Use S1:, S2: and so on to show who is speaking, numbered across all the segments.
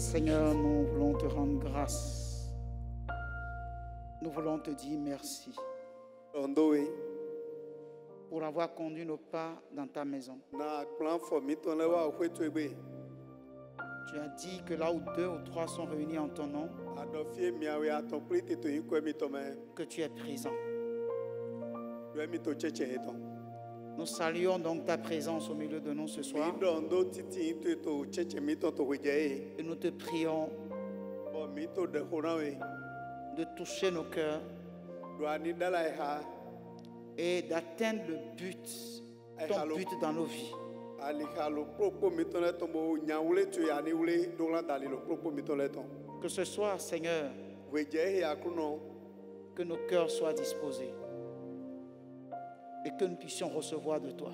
S1: Seigneur, nous voulons te rendre grâce. Nous voulons te dire merci pour avoir conduit nos pas dans ta maison. Tu as dit que là où 2 ou 3 sont réunis en ton nom, que tu es présent. Nous saluons donc ta présence au milieu de nous ce soir. Et nous te prions de toucher nos cœurs et d'atteindre le but, ton but dans nos vies. Que ce soir, Seigneur, que nos cœurs soient disposés et que nous puissions recevoir de toi.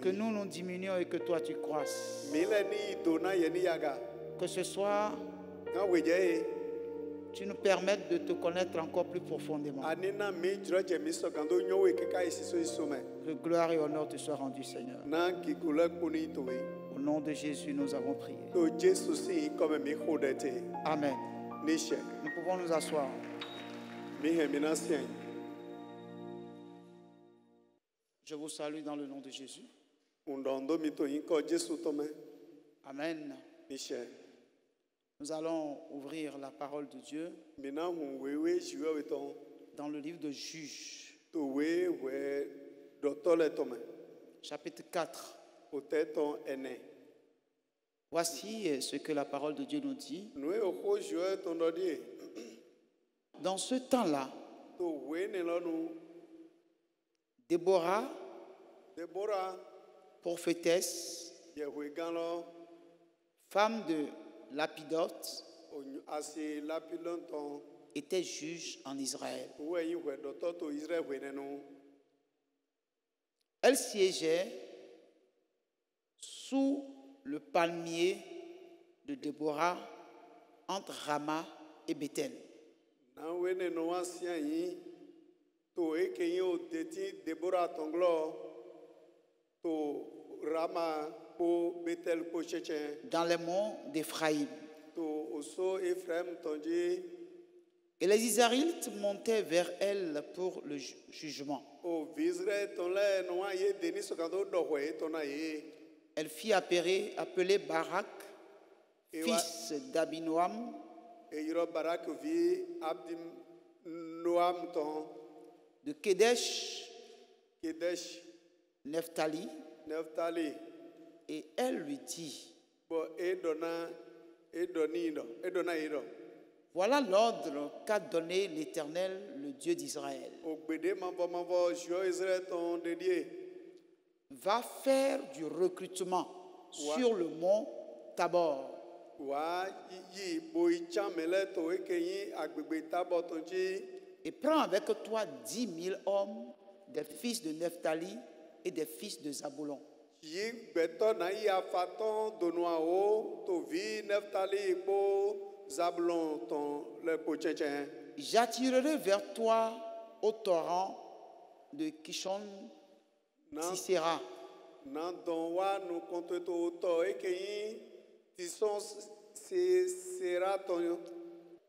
S1: Que nous nous diminuions et que toi tu croisses. Que ce soir, tu nous permettes de te connaître encore plus profondément. Que gloire et honneur te soient rendus, Seigneur. Au nom de Jésus, nous avons prié. Amen. Nous pouvons nous asseoir. Je vous salue dans le nom de Jésus. Amen. Nous allons ouvrir la parole de Dieu dans le livre de Juges, chapitre 4. Voici ce que la parole de Dieu nous dit. Dans ce temps-là, Déborah, prophétesse, femme de Lapidote, était juge en Israël. Elle siégeait sous le palmier de Déborah entre Rama et Bethel. Dans les monts d'Éphraïm. Et les Israélites montaient vers elle pour le jugement. Elle fit appeler Barak, fils d'Abinoam, de Kedesh, Nephtali, et elle lui dit: voilà l'ordre qu'a donné l'Éternel, le Dieu d'Israël. Va faire du recrutement sur le mont Tabor. Et prends avec toi 10 000 hommes, des fils de Nephtali et des fils de Zabulon. J'attirerai vers toi au torrent de Kishon Sisera.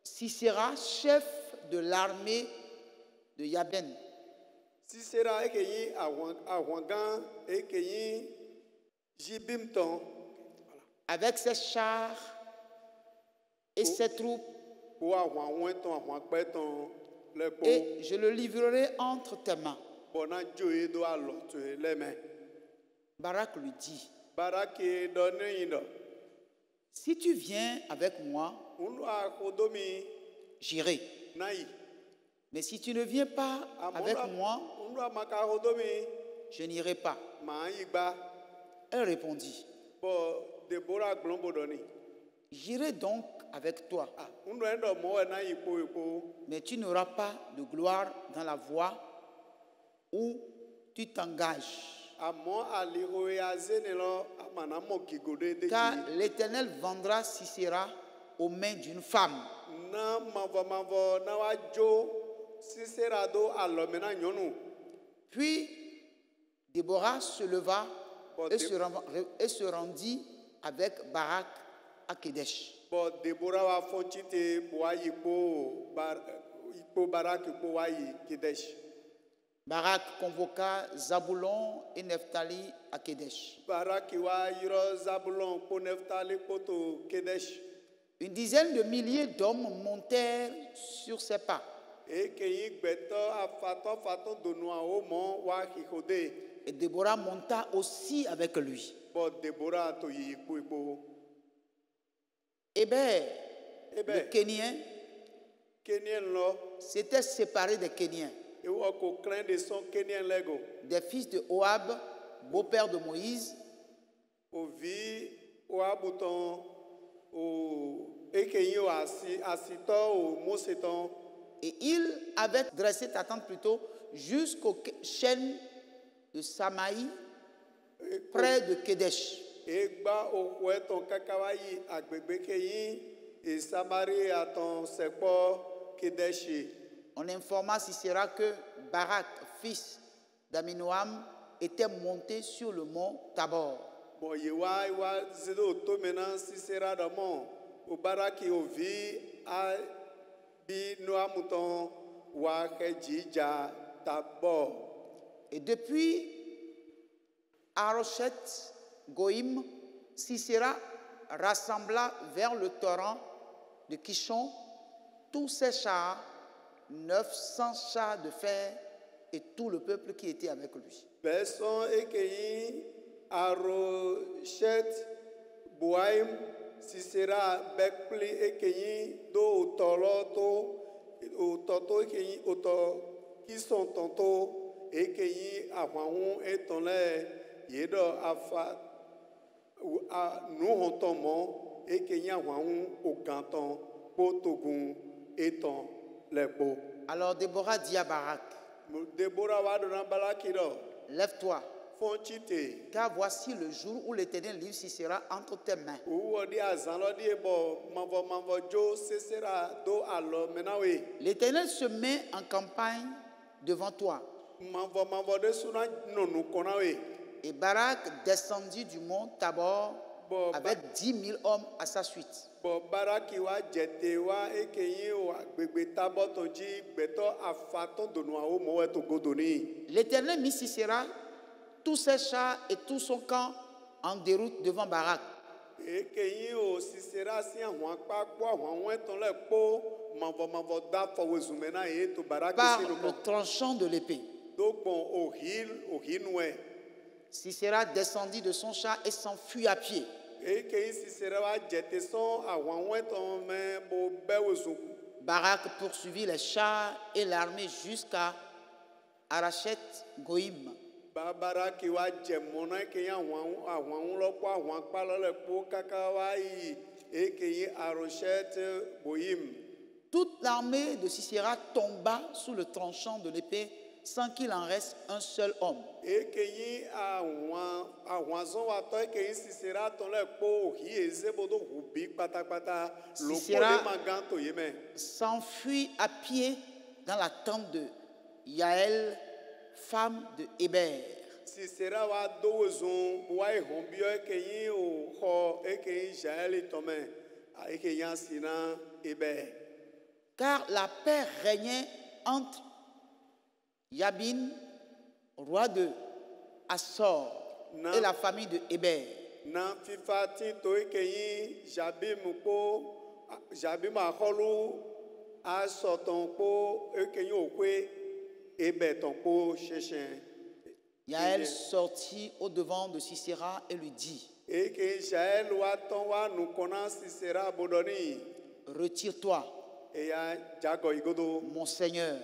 S1: Sisera, chef de l'armée de Yaben. Avec ses chars et ses troupes, et je le livrerai entre tes mains. Barak lui dit: si tu viens avec moi, j'irai. Mais si tu ne viens pas avec moi, je n'irai pas. Elle répondit: j'irai donc avec toi. Mais tu n'auras pas de gloire dans la voie où tu t'engages. Car l'Éternel vendra Sisera aux mains d'une femme. Puis Déborah se leva et se rendit avec Barak à Kedesh. Barak convoqua Zabulon et Nephtali à Kedesh. Une dizaine de milliers d'hommes montèrent sur ses pas. Et Déborah monta aussi avec lui. Héber, le Kénien, s'était séparé des Kéniens, des fils de Ohab, beau-père de Moïse, et il avait dressé ta tente plutôt jusqu'au chêne de Samaï, près de Kedesh. On informa Sisera que Barak, fils d'Aminoam, était monté sur le mont Tabor. Et depuis Arochet Goïm, Sisera rassembla vers le torrent de Kishon tous ses chars, 900 chars de fer et tout le peuple qui était avec lui.
S2: Sisera bekpli ekeyi do toloto ototo ekeyi oto kison tonto ekeyi ahwahu etonle yedo afa nuhontomo ekeyi ahwahu oganton potogun eton lepo.
S1: Alors Déborah dit à Barak,
S2: Déborah va donner Balakido,
S1: lève-toi, car voici le jour où l'Éternel livre Sisera entre tes mains. L'Éternel se met en campagne devant toi. Et Barak descendit du mont Tabor avec 10 000 hommes à sa suite. L'Éternel mit Sisera, tous ses chars et tout son camp en déroute devant Barak. Par le tranchant de l'épée. Sisera descendit de son char et s'enfuit à pied. Barak poursuivit les chars et l'armée jusqu'à Arachet Goïm. Toute l'armée de Sisera tomba sous le tranchant de l'épée sans qu'il en reste un seul homme. Sisera s'enfuit à pied dans la tente de Yaël, femme de Héber. Car la paix régnait entre Yabin, roi de Assor, et la famille de Héber. Yaël sortit au devant de Sisera et lui dit, retire-toi, mon Seigneur,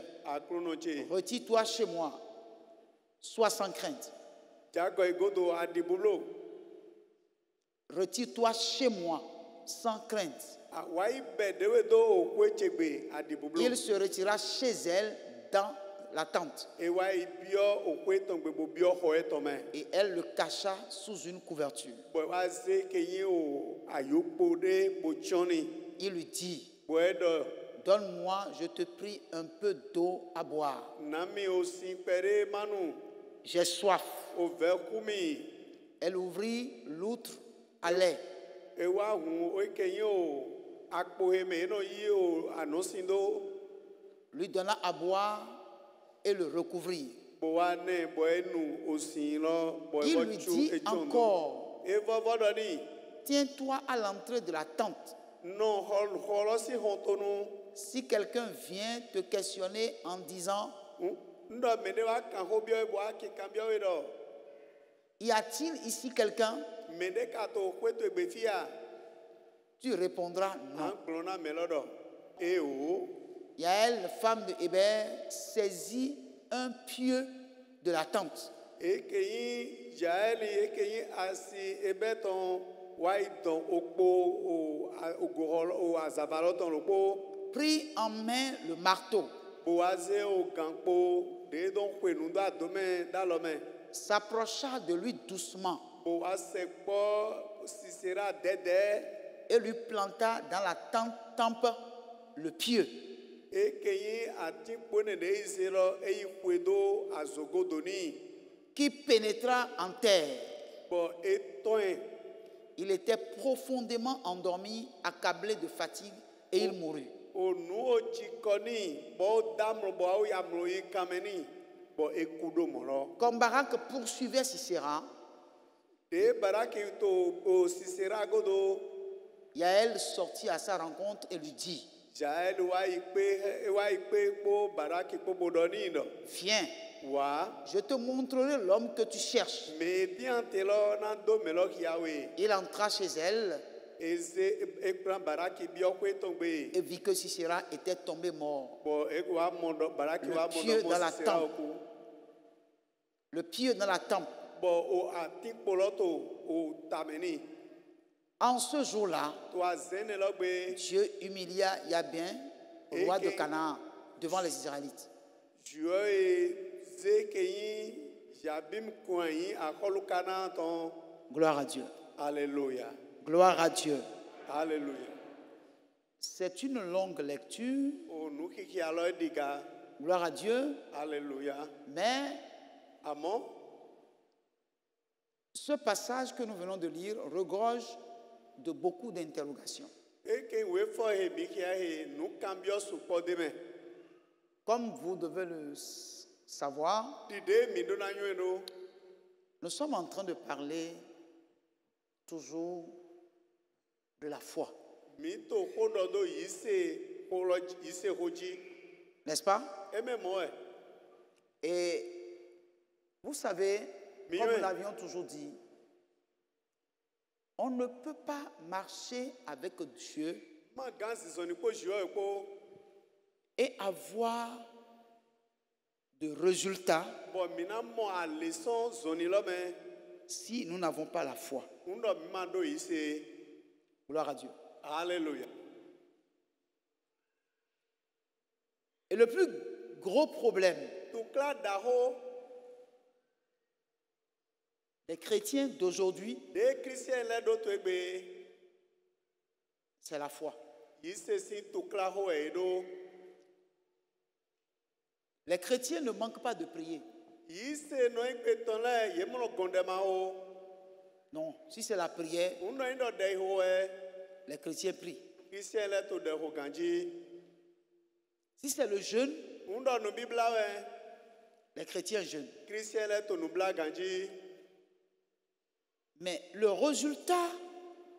S1: retire-toi chez moi, sois sans crainte. Retire-toi chez moi, sans crainte. Il se retira chez elle dans la tente. Et elle le cacha sous une couverture. Il lui dit, donne-moi, je te prie, un peu d'eau à boire. J'ai soif. Elle ouvrit l'outre à lait.
S2: ewa hu ekenyi o akpoheme no yi o anosindo
S1: Lui donna à boire et le recouvrit.
S2: boane boenu osilo
S1: Il lui dit encore,
S2: evovodoni
S1: tiens-toi à l'entrée de la tente.
S2: no holosi hontonu
S1: Si quelqu'un vient te questionner en disant,
S2: ndo mene wa kan hobio ebo aki kambio edo
S1: y a-t-il ici quelqu'un?
S2: mene kato kweto egbefia
S1: Tu répondras non.
S2: anglona melodo o
S1: Yaël, femme de Hébert, saisit un pieu de la tente.
S2: ekeyi jaeli ekeyi asi ebeton waiton okpo o azabaloton okpo
S1: Prit en main le marteau,
S2: boaze o gankpo de don kwenu do adome dalome
S1: s'approcha de lui doucement
S2: boase kpo sisera dede
S1: et lui planta dans la tempe le pieu.
S2: ekeyi atikpo ne de izelo eyi kwedo azogodoni
S1: Qui pénétra en terre.
S2: bo etoin
S1: Il était profondément endormi, accablé de fatigue, et il mourut.
S2: onu ochikoni bo damro bo au yamro yi kameni bo ekudo moro
S1: Comme Barak poursuivait Sisera,
S2: de baraki to o sisera godo
S1: Yaël sortit à sa rencontre et lui dit,
S2: jael wa ipe po baraki po bodoni no
S1: viens,
S2: wa
S1: je te montrerai l'homme que tu cherches.
S2: me diantelo na do melo kiawe
S1: Il entra chez elle
S2: eze ekpran baraki biokwe tongbe
S1: et vit que Sisera était tombé mort.
S2: bo ekwa mondo baraki
S1: Le
S2: wa
S1: pieu
S2: mondo mo
S1: dans la
S2: sisera
S1: tempe.
S2: oku
S1: Le pieu dans la tempe.
S2: bo o atikpoloto o tameni
S1: En ce jour-là,
S2: to azene logbe
S1: Dieu humilia Yabin, roi de Canaan, devant les Israélites.
S2: Joe zekeyi jabim kwanyi akolukana ton
S1: Gloire à Dieu.
S2: alléluia
S1: Gloire à Dieu.
S2: alléluia
S1: C'est une longue lecture.
S2: o nukiki alo diga
S1: Gloire à Dieu.
S2: alléluia
S1: Mais
S2: amen
S1: ce passage que nous venons de lire regorge de beaucoup d'interrogations.
S2: eke we fo he bikia he nukambio supodeme
S1: Comme vous devez le savoir,
S2: dide mi dona nyeno
S1: nous sommes en train de parler toujours de la foi.
S2: mi to kododo yise polo yise hoji
S1: N'est-ce pas?
S2: eme moe
S1: Et vous savez,
S2: Mais
S1: comme
S2: oui.
S1: nous l'avions toujours dit, on ne peut pas marcher avec Dieu
S2: ma gansi zoni ko jio ko
S1: et avoir de résultats
S2: bo mina mo a leçon zoni lo me
S1: si nous n'avons pas la foi.
S2: undo mi mando yise
S1: Gloire à Dieu.
S2: alléluia
S1: Et le plus gros problème
S2: tukla daho
S1: des chrétiens d'aujourd'hui,
S2: de christian le do to egbe
S1: c'est la foi.
S2: yise si tukla ho edo
S1: Les chrétiens ne manquent pas de prier.
S2: yise no egbe ton le ye mo gondema ho
S1: Non, si c'est la prière,
S2: uno indo de ho e
S1: les chrétiens prient.
S2: christian le to de ho ganji
S1: Si c'est le jeûne,
S2: undo no bibla we
S1: les chrétiens jeûnent.
S2: christian le to no bla ganji
S1: Mais le résultat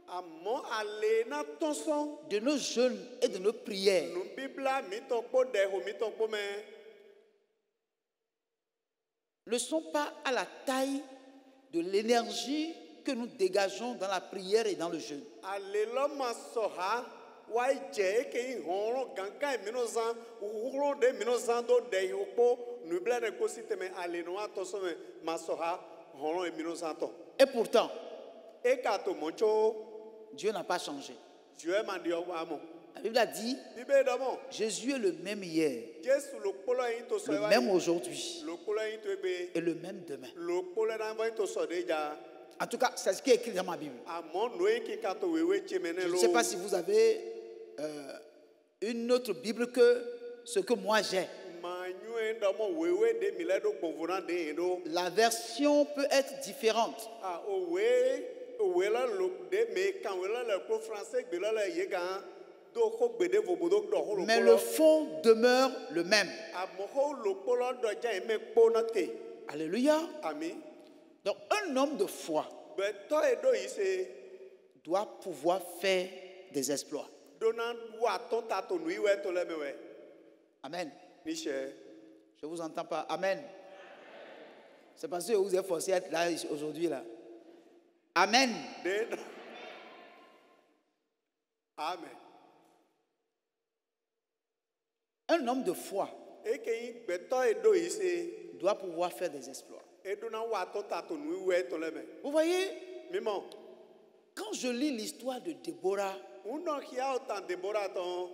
S2: amo ale na tonson
S1: de nos jeûnes et de nos prières
S2: no bibla mi to po de ho mi to po me
S1: ne sont pas à la taille de l'énergie que nous dégageons dans la prière et dans le jeûne.
S2: alelo masoha wai je ke horo ganka minozan uhuro de minozan do de yopo nubla ne ko siteme ale no atoso me masoha horo minozan to
S1: Et pourtant,
S2: e ka to mocho
S1: Dieu n'a pas changé.
S2: Dieu mandi o amo
S1: La Bible a dit,
S2: bibe do mo
S1: Jésus est le même hier,
S2: Jesu lo polo yin to so
S1: le
S2: wa
S1: même aujourd'hui
S2: lo polo yin to ebe
S1: et le même demain.
S2: lo polo na yin to so de ja
S1: En tout cas, c'est ce qui est écrit dans ma Bible.
S2: amo no yin ki ka to wewe chemene
S1: Je ne
S2: lo
S1: sais pas si vous avez une autre Bible que ce que moi j'ai.
S2: manyu me ndamo wewe de mile do konvona de endo.
S1: La version peut être différente.
S2: Ah owe la lo de me kan we la ko français gbe la yega do ko gbede vobodo do ho lo.
S1: Mais le fond demeure le même.
S2: Amoho lo polo do ja me po na te.
S1: Alléluia.
S2: Amen.
S1: Donc un homme de foi
S2: Beto edo ise
S1: doit pouvoir faire des exploits.
S2: dona wa ton tato nui we to le mewe.
S1: Amen.
S2: Niche.
S1: Je ne vous entends pas. Amen. C'est parce que vous êtes forcé à être là aujourd'hui. Là. Amen.
S2: Amen.
S1: Un homme de foi
S2: Eke beto edo ise
S1: doit pouvoir faire des exploits.
S2: edona wa ton tato nui we to le me.
S1: Vous voyez,
S2: Mimo.
S1: quand je lis l'histoire de Déborah,
S2: Uno kia autant Déborah ton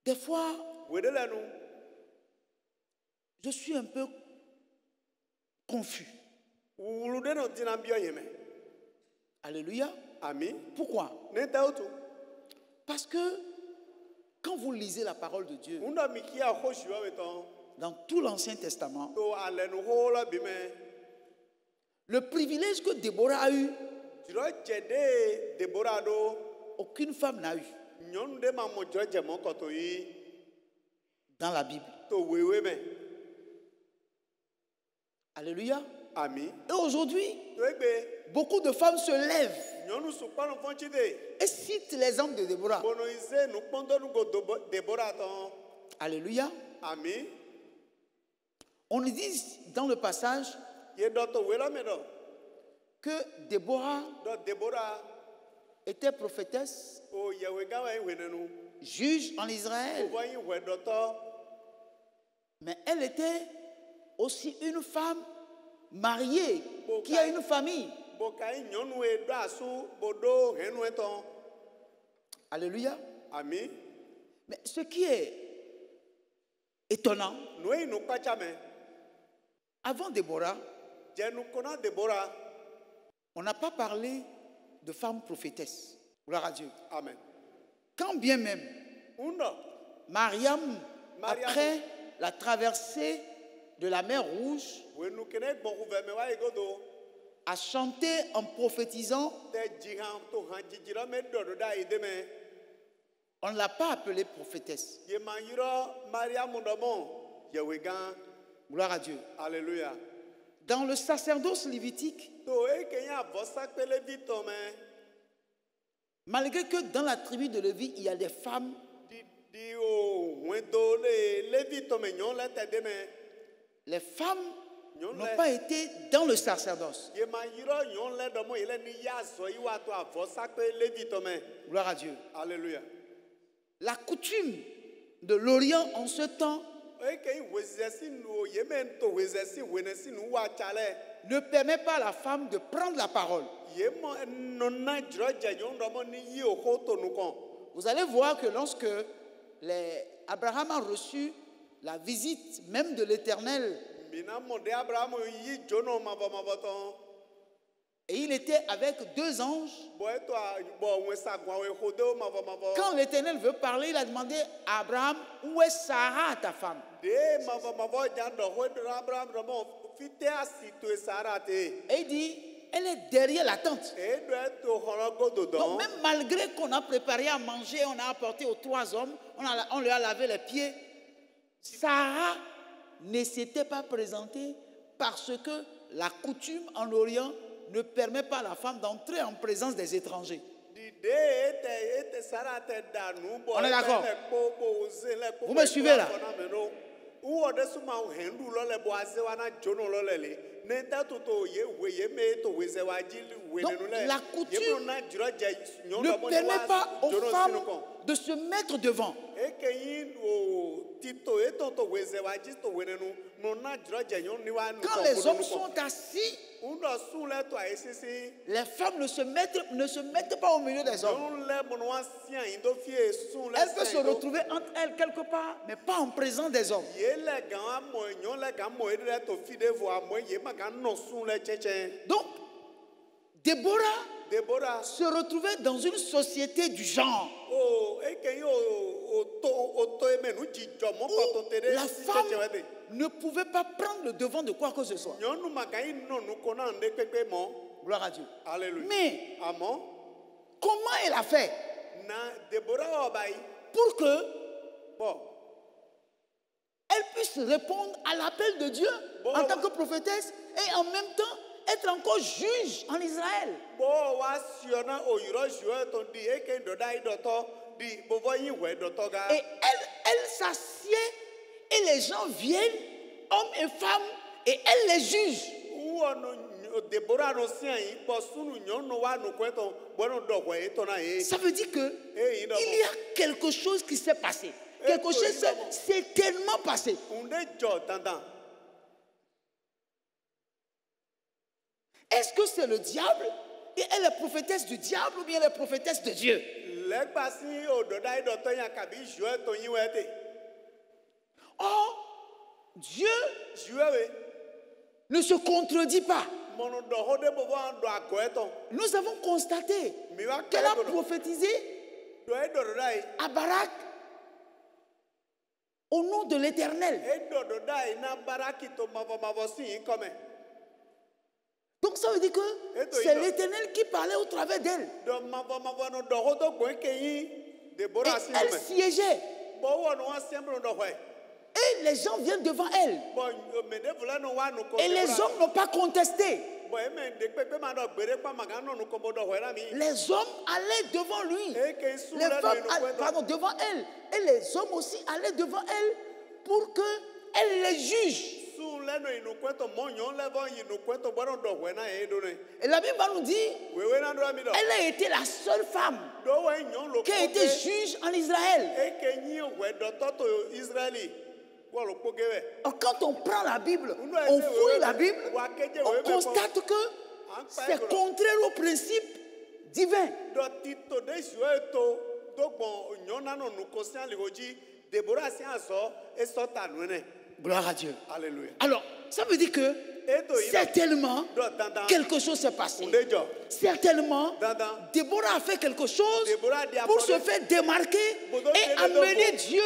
S1: des fois,
S2: wedele nu.
S1: je suis un peu confus.
S2: Wulude no dinambio yeme.
S1: Alléluia.
S2: Amen.
S1: Pourquoi?
S2: Ne tautu.
S1: Parce que quand vous lisez la parole de Dieu,
S2: Uno mikia hoshua weton.
S1: dans tout l'Ancien Testament,
S2: To alenu hola bime.
S1: le privilège que Déborah a eu,
S2: Jiro jede Déborah do.
S1: aucune femme n'a eu
S2: Nyɔnu ɖe ma mɔ dzɔ dze mɔ kɔtɔ yi
S1: dans la Bible.
S2: to wewe me.
S1: Alléluia.
S2: Ami.
S1: Et aujourd'hui,
S2: To egbe
S1: beaucoup de femmes se lèvent
S2: nyɔnu sukpanu fɔntsi de.
S1: et citent l'exemple de Déborah.
S2: Bono ise nukpɔndɔnu go Déborah tɔn.
S1: Alléluia.
S2: Ami.
S1: On nous dit dans le passage
S2: Ye dɔ to wela me dɔ.
S1: que Déborah
S2: Dɔ Déborah
S1: était prophétesse,
S2: o yewe gawa yi wenenu.
S1: juge en
S2: O
S1: Israël,
S2: vɔ yi wɛ dɔtɔ.
S1: mais elle était aussi une femme mariée qui a une famille.
S2: Boka yi nyɔnu ye do asu bodo henu etɔn.
S1: Alléluia.
S2: Ami.
S1: Mais ce qui est étonnant,
S2: Nu yi nu kpatsa me.
S1: avant Déborah,
S2: Dze nukɔna Déborah.
S1: on n'a pas parlé de femmes prophétesses. Gloire à Dieu.
S2: Amen.
S1: Quand bien même,
S2: Uno.
S1: Mariam,
S2: Mariam.
S1: après la traversée de la mer Rouge,
S2: Wenu kene gbɔn kuve me wa yi godo.
S1: a chanté en prophétisant.
S2: Te dzihan to han dzidzira me ɖɔɖɔ ɖe ayi de me.
S1: On ne l'a pas appelée prophétesse.
S2: Ye ma yirɔ Mariamu ɖɔmɔ yewe gã.
S1: Gloire à Dieu.
S2: Alléluia.
S1: Dans le sacerdoce lévitique,
S2: To eke nye avɔsakpe Levitɔ me.
S1: malgré que dans la tribu de Lévi, il y a des femmes,
S2: Di o huedo le Levitɔ me nyɔ le te de me.
S1: les femmes
S2: Nyɔ
S1: n'ont
S2: le.
S1: pas été dans le sacerdoce.
S2: Ye ma yirɔ nyɔ le ɖɔmɔ yele ni ya zɔ yi wa to avɔsakpe Levitɔ me.
S1: Gloire à Dieu.
S2: Alléluia.
S1: La coutume de l'Orient en ce temps
S2: Eke yi wezesi nu ye me to wezesi wenesi nu wa tsa le.
S1: ne permet pas à la femme de prendre la parole.
S2: Ye mɔ nɔna dzrɔ dze nyɔnu ɖɔmɔ ni yi o ko to nu kɔn.
S1: Vous allez voir que lorsque Abraham a reçu la visite même de l'Éternel,
S2: Mina mɔde Abraham yi dzono mavɔmavɔtɔ.
S1: et il était avec deux anges,
S2: Bɔ eto bɔ wesa gbɔn wo xodewo mavɔmavɔ.
S1: quand l'Éternel veut parler, il a demandé à Abraham, où est Sarah, ta femme?
S2: De mavɔmavɔ dza dɔ ho ɖe Abraham ɖɔmɔ fite asi to Sara te.
S1: Et il dit, elle est derrière la tente.
S2: Eɖo eto xɔlɔ godo
S1: Donc
S2: dɔn.
S1: même malgré qu'on a préparé à manger, on a apporté aux trois hommes, on lui a lavé les pieds, Sarah ne s'était pas présentée parce que la coutume en Orient ne permet pas à la femme d'entrer en présence des étrangers.
S2: Dide ete Sara te da nu bɔ.
S1: On est d'accord.
S2: Le kpo bo ze le kpo.
S1: Vous me suivez là?
S2: Wɔ ɖe suma hendu lɔ le bɔ aze wa na dzono lɔ le le. Ne ta toto ye we ye me to we ze wa dzi we
S1: Donc,
S2: nenu le.
S1: la coutume
S2: Ye na dzrɔ dze nyɔnu
S1: Ne
S2: ɖɔmɔ ni
S1: permet
S2: wa
S1: pas aux
S2: dzono
S1: femmes
S2: sinu kɔn.
S1: de se mettre devant.
S2: Eke yi o tito eto to we ze wa dzi to we nenu. Nɔna dzrɔ dze nyɔnu ni wa nu
S1: Quand
S2: kɔn
S1: les
S2: kodo
S1: hommes
S2: nu kɔn.
S1: sont assis,
S2: Ŋdɔ sun le to ayi sisi.
S1: les femmes ne se mettent pas au milieu des hommes.
S2: Nyɔnu le mɔnu wa sia yi do fie sun le
S1: Elles peuvent se
S2: sia yi do.
S1: retrouver entre elles quelque part, mais pas en présence des hommes.
S2: Ye le gan amɔ nyɔ le gan mɔ eɖe to fi ɖe vɔ amɔ ye ma gan nɔ sun le tsɛtsɛ.
S1: Donc, Déborah
S2: Déborah
S1: se retrouvait dans une société du genre.
S2: o
S1: La femme ne pouvait pas prendre le devant de quoi que ce soit. Gloire à Dieu.
S2: Alléluia.
S1: Mais
S2: Amen.
S1: comment elle a fait
S2: Na Deborah obai.
S1: pour que
S2: Bon.
S1: elle puisse répondre à l'appel de Dieu
S2: Bon.
S1: en tant que prophétesse et en même temps être encore juge en Israël?
S2: Bo wa siona oyiro juo ton di eke dodai doto di bovo yin we doto ga.
S1: Et elle s'assied et les gens viennent, hommes et femmes, et elle les juge.
S2: Deborah no sian yi po sunu nyono wa no kweto bueno do we to na e.
S1: Ça veut dire que il y a quelque chose qui s'est passé. Quelque chose s'est tellement passé.
S2: Unde jo dandan.
S1: Est-ce que c'est le diable et elle est prophétesse du diable ou bien elle est prophétesse de Dieu?
S2: Legbasi o dodai doto yan kabi juo to yin we te.
S1: Or, Dieu
S2: Juo
S1: ne se contredit pas.
S2: mono do hode bovo an do agoeto.
S1: Nous avons constaté
S2: Mi wa
S1: qu'elle a
S2: kale do
S1: prophétisé
S2: do e do dai.
S1: à Barak au nom de l'Éternel.
S2: E do dai na baraki to mavo si comme.
S1: Donc ça veut dire que c'est l'Éternel qui parlait au travers d'elle.
S2: Do mavo no do hodo go ke yin
S1: Et
S2: Deborah si
S1: elle
S2: me.
S1: siégeait.
S2: Bo wo no assemble do hwe.
S1: Et les gens viennent devant elle.
S2: Bon me de vula no wa no ko.
S1: Et les hommes n'ont pas contesté.
S2: Bon e me de pepe ma do gbere pa maga no ko bo do hwe na mi.
S1: Les hommes allaient devant lui.
S2: E ke su
S1: Les
S2: le
S1: femmes,
S2: no
S1: pardon, devant elle. Et les hommes aussi allaient devant elle pour qu'elle les juge.
S2: Su le no inu kweto mo nyon le bon inu kweto bo do hwe na e do ne.
S1: Et la Bible nous dit,
S2: Wewe na do mi do.
S1: elle a été la seule femme
S2: Do we nyon lo
S1: qui a été juge en Israël.
S2: e ke yin hwe do to Israeli. Wo lo pogewe.
S1: Quand on prend la Bible, on fouille la Bible, on constate que c'est contraire au principe divin.
S2: Do tito de juo to do gbon nyona no nu kosia le hoji Deborah si aso e sota nu ne.
S1: Gloire à Dieu.
S2: Alléluia.
S1: Alors, ça veut dire que certainement quelque chose s'est passé. Certainement, Déborah a fait quelque chose pour se faire démarquer et amener Dieu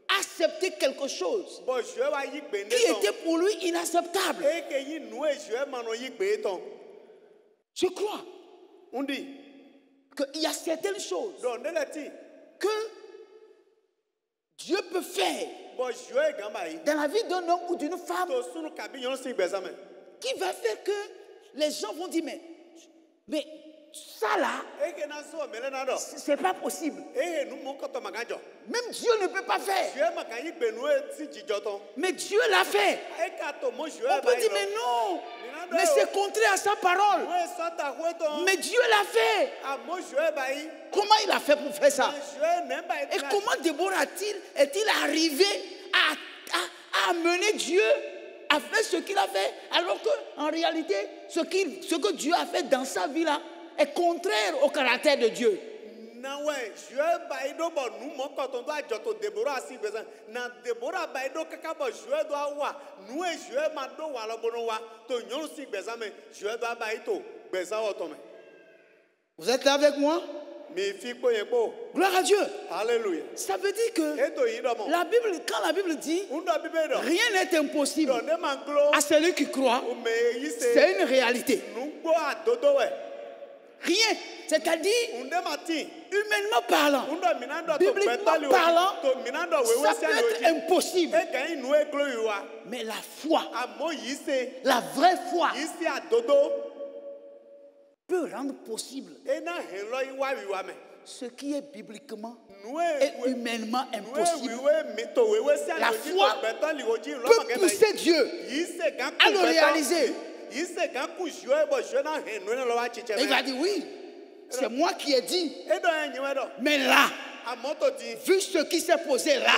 S1: à accepter quelque chose qui était pour lui inacceptable. Je crois qu'il y a certaines choses que Dieu peut faire dans la vie d'un homme ou d'une femme qui va faire que les gens vont dire mais ça là, c'est pas possible. Même Dieu ne peut pas faire. Mais Dieu l'a fait. On peut dire mais non, mais c'est contraire à sa parole. Mais Dieu l'a fait. Comment il a fait pour faire ça? Et comment Déborah est-il arrivé à amener Dieu à faire ce qu'il a fait, alors qu'en réalité, ce que Dieu a fait dans sa vie là est contraire au caractère de Dieu. Vous êtes là avec moi? Gloire à Dieu.
S2: Alléluia.
S1: Ça veut dire que la Bible, quand la Bible dit rien n'est impossible à celui qui croit, c'est une réalité. Rien, c'est-à-dire humainement parlant, bibliquement parlant, ça peut être impossible. Mais la foi, la vraie foi, peut rendre possible ce qui est bibliquement et humainement impossible. La foi peut pousser Dieu à le réaliser. Et il va dire oui, c'est moi qui ai dit. Mais là, vu ce qui s'est posé là,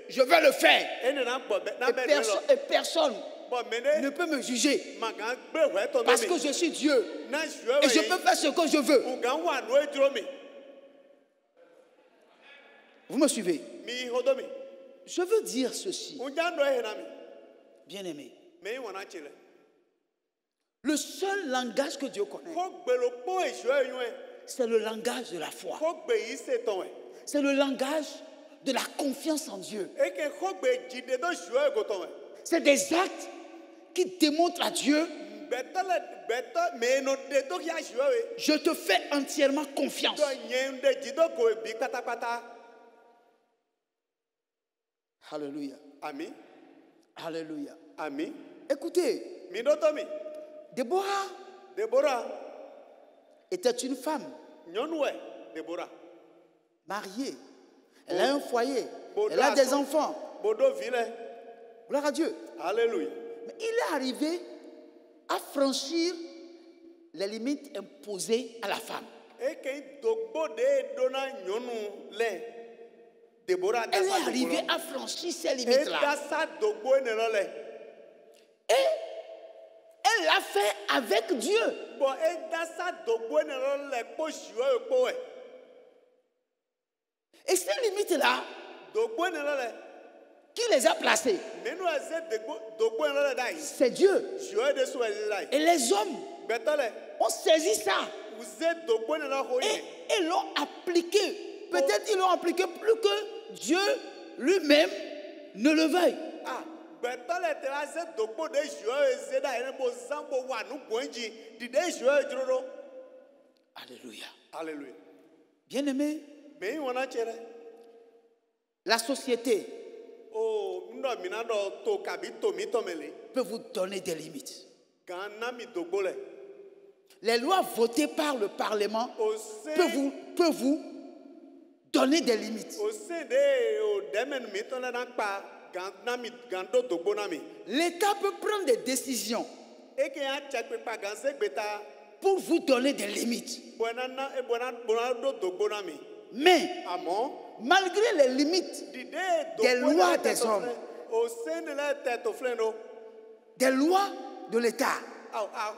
S1: je vais le faire. Et personne ne peut me juger parce que je suis Dieu et je peux faire ce que je veux. Vous me suivez? Je veux dire ceci, bien aimé. Le seul langage que Dieu connaît,
S2: Ko gbelo kpo ejue yue.
S1: c'est le langage de la foi.
S2: Ko gbe yi se ton e.
S1: C'est le langage de la confiance en Dieu.
S2: Eke ko gbe jide do jue go ton e.
S1: C'est des actes qui démontrent à Dieu,
S2: Beto me no de to ya jue we.
S1: je te fais entièrement confiance.
S2: Do yen de jido go e bi patapata.
S1: Alléluia.
S2: Ami.
S1: Alléluia.
S2: Ami.
S1: Écoutez,
S2: Mi do to mi.
S1: Déborah
S2: Deborah.
S1: était une femme
S2: Nyɔnu e. Deborah.
S1: mariée. Elle a un foyer.
S2: Bodo
S1: Elle a des
S2: aso-
S1: enfants.
S2: Bodo vile.
S1: Gloire à Dieu.
S2: Alléluia.
S1: Mais il est arrivé à franchir les limites imposées à la femme.
S2: Eke dogbo de dona nyɔnu le. Deborah
S1: Elle est
S2: dasa
S1: arrivée
S2: dogbo.
S1: à franchir ces
S2: E
S1: limites-là.
S2: dasa dogbo ne lo le.
S1: Et elle l'a fait avec Dieu.
S2: Bon, e dasa dogbo ne lo le kpo jue kpo e.
S1: Et ces limites-là,
S2: Dogbo ne lo le.
S1: qui les a placées?
S2: Menu eze dogbo ne lo le da yi.
S1: C'est Dieu.
S2: Jue de so eze da yi.
S1: Et les hommes
S2: Beto le.
S1: ont saisi ça
S2: Uze dogbo ne lo ho yi.
S1: et l'ont appliqué. Peut-être ils l'ont appliqué plus que Dieu lui-même ne le veuille.
S2: Ah, beto le te la ze dogbo de jue eze da yi ne bo zan bo wa nu gwenji. Di de jue dzro do.
S1: Alléluia.
S2: Alléluia.
S1: Bien-aimés,
S2: Me yi wona chere.
S1: la société
S2: Oh, ndo mina do to kabi to mi to mele.
S1: peut vous donner des limites.
S2: Gana mi dogbo le.
S1: Les lois votées par le Parlement
S2: O
S1: peuvent vous donner des limites.
S2: o se de o demen mi to le na pa gana mi gando dogbo na mi.
S1: L'État peut prendre des décisions
S2: Eke ya chekpe pa ganse gbeta.
S1: pour vous donner des limites.
S2: Buena do dogbo na mi.
S1: Mais
S2: Amo
S1: malgré les limites
S2: di de
S1: Des
S2: dogbo
S1: lois
S2: na
S1: des
S2: teto
S1: hommes.
S2: fle. O se ne le teto fle no.
S1: des lois de l'État,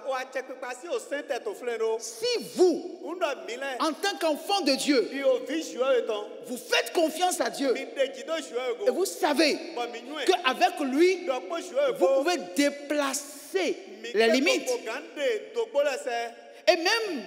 S2: O a chekpe pa si o se teto fle no.
S1: si vous,
S2: Undo mi le.
S1: en tant qu'enfant de Dieu,
S2: Di o vi jue eton.
S1: vous faites confiance à Dieu
S2: Mi de jido jue
S1: et
S2: go.
S1: vous savez
S2: Ba mi nyue.
S1: qu'avec lui,
S2: Dogbo jue
S1: vous
S2: go.
S1: pouvez déplacer
S2: Mi
S1: les
S2: te
S1: limites
S2: dogbo gande dogbo le se.
S1: et même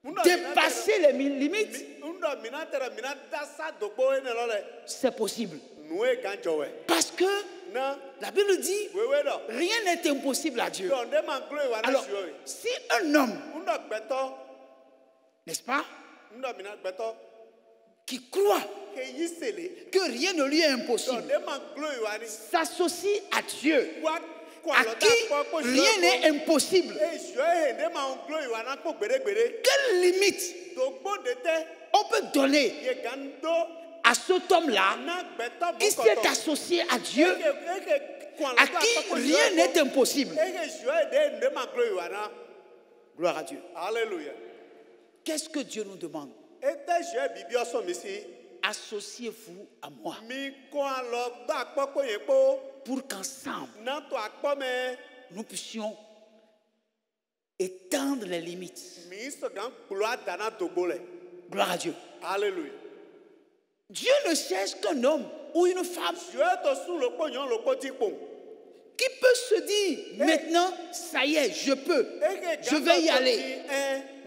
S2: Undo
S1: dépasser les limites,
S2: Undo mina tere mina dasa dogbo ene lo le.
S1: c'est possible.
S2: Nue ganjowe.
S1: Parce que
S2: Na
S1: la Bible dit,
S2: wewe do.
S1: rien n'est impossible à Dieu.
S2: Do de man glo wa na
S1: Alors,
S2: jue.
S1: si un homme,
S2: Undo gbeto.
S1: n'est-ce pas,
S2: Undo mina gbeto.
S1: qui croit
S2: Ke yi sele.
S1: que rien ne lui est
S2: Do
S1: impossible,
S2: de man glo wa ni.
S1: s'associe à Dieu,
S2: Wa kwa
S1: à
S2: lo
S1: qui
S2: ta ko
S1: rien n'est impossible,
S2: E jue he de man glo wa na ko gbere gbere.
S1: quelle limite
S2: Dogbo de te
S1: on peut donner
S2: ye gando
S1: à cet homme-là
S2: na gbeto
S1: qui
S2: bo
S1: s'est
S2: koto.
S1: associé à Dieu,
S2: Eke kwa lo
S1: à
S2: ta
S1: qui
S2: ko
S1: rien n'est impossible?
S2: Eke jue de ne man glo wa na.
S1: Gloire à Dieu.
S2: Alléluia.
S1: Qu'est-ce que Dieu nous demande?
S2: Ete jue bibi oso mi si.
S1: Associez-vous à moi
S2: Mi ko alo do akpoko yen po.
S1: pour qu'ensemble,
S2: Na to akpo me.
S1: nous puissions étendre les limites.
S2: Mi so gan glo adana dogbo le.
S1: Gloire à Dieu.
S2: Alléluia.
S1: Dieu ne cherche qu'un homme ou une femme
S2: Jue to su lo po yon lo po ti po.
S1: qui peut se dire, maintenant, ça y est, je peux,
S2: Eke
S1: je vais y aller.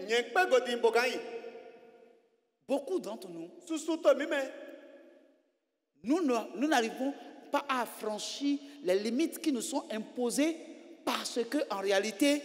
S2: Nyen pe go di mboga yi.
S1: Beaucoup d'entre nous,
S2: Susu to mi me.
S1: nous n'arrivons pas à franchir les limites qui nous sont imposées parce qu'en réalité,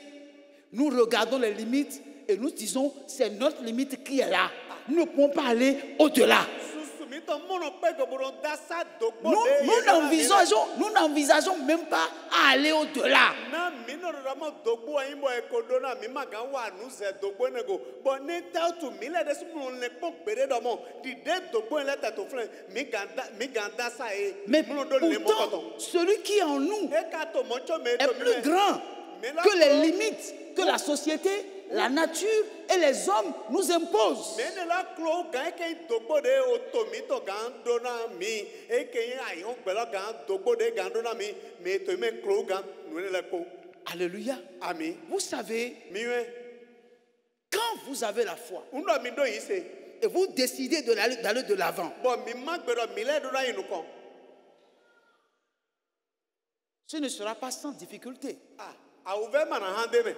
S1: nous regardons les limites et nous disons, c'est notre limite qui est là. Nous ne pouvons pas aller au-delà.
S2: Susu mi to mono pe go boron dasa dogbo
S1: Nous
S2: de.
S1: nous n'envisageons même pas à aller au-delà.
S2: Na mi no do mo dogbo ayin bo e ko do na mi ma gan wa nu ze dogbo ne go. Bo ne tell to mi le de su mo le po gbere do mo. Di de dogbo le ta to flen mi gan dasa e.
S1: Mais
S2: Mo do le mo
S1: pourtant,
S2: koton.
S1: celui qui est en nous
S2: E ka to mo cho me
S1: est
S2: to mi
S1: plus
S2: me.
S1: grand que les limites que la société, la nature et les hommes nous imposent.
S2: Mene la klo gan ke dogbo de o to mi to gan do na mi. E ke yin ayon gbelo gan dogbo de gan do na mi. Me to me klo gan nu le ko.
S1: Alléluia.
S2: Ami.
S1: Vous savez,
S2: Mi we.
S1: quand vous avez la foi
S2: Undo mi do yi se.
S1: et vous décidez d'aller de l'avant,
S2: Bon mi ma gbero mi le do na yin kon.
S1: ce ne sera pas sans difficulté.
S2: Ah, Auve mana hande me.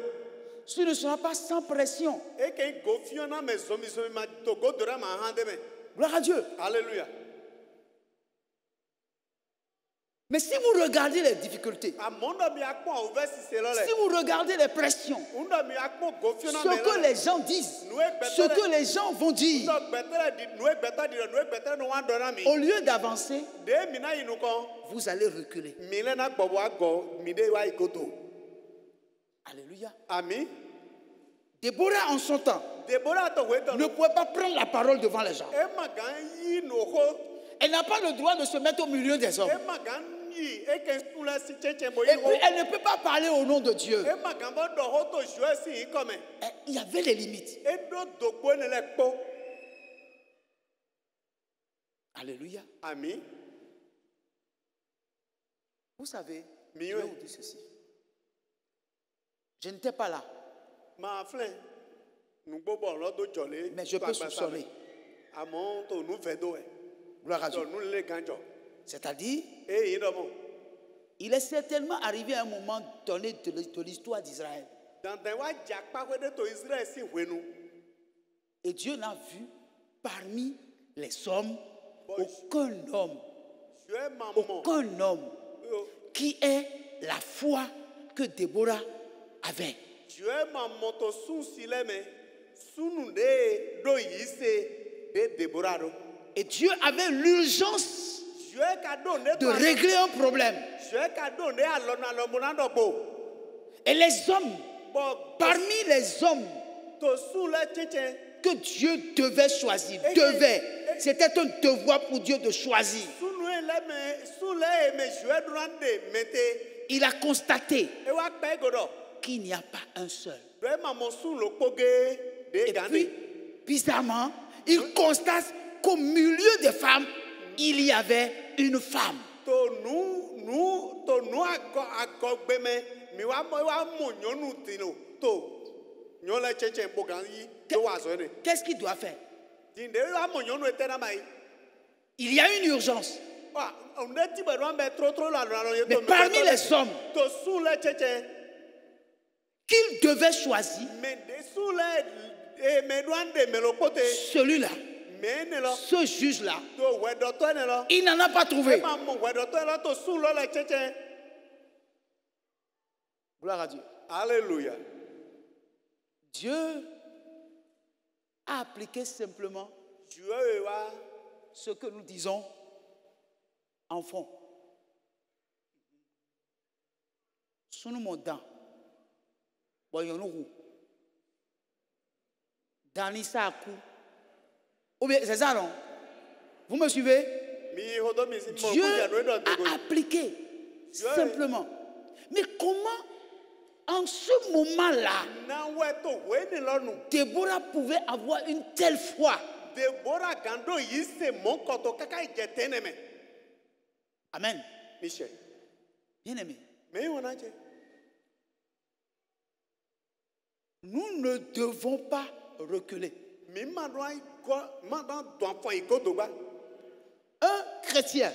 S1: Ce ne sera pas sans pression.
S2: Et que gofiona me zomi ma togo dora ma hande me.
S1: Gloire à Dieu.
S2: Alléluia.
S1: Mais si vous regardez les difficultés, si vous regardez les pressions, ce que les gens disent, ce que les gens vont dire, au lieu d'avancer, vous allez reculer. Alléluia.
S2: Amen.
S1: Déborah en son temps ne pouvait pas prendre la parole devant les gens. Elle n'a pas le droit de se mettre au milieu des hommes. Et puis elle ne peut pas parler au nom de Dieu. Il y avait des limites. Alléluia.
S2: Amen.
S1: Vous savez, je vais vous dire ceci. Je n'étais pas là. Mais je peux soupçonner. Gloire à Dieu. C'est-à-dire, il est certainement arrivé à un moment donné de l'histoire d'Israël. Et Dieu n'a vu parmi les hommes aucun homme qui ait la foi que Déborah avait. Et Dieu avait l'urgence de régler un problème. Et les hommes, parmi les hommes que Dieu devait choisir, c'était un devoir pour Dieu de choisir. Il a constaté qu'il n'y a pas un seul. Et puis, bizarrement, il constate qu'au milieu des femmes, il y avait une femme. Qu'est-ce qu'il doit faire? Il y a une urgence. Mais parmi les hommes qu'il devait choisir, celui-là, ce juge-là, il n'en a pas trouvé. Gloire à Dieu.
S2: Alléluia.
S1: Dieu a appliqué simplement ce que nous disons en fond. Sunu mondan, boyonou, Dani Saku. Ou bien, c'est ça, non? Vous me suivez? Dieu a appliqué simplement. Mais comment, en ce moment-là, Déborah pouvait avoir une telle foi? Amen. Bien aimé. Nous ne devons pas reculer. Un chrétien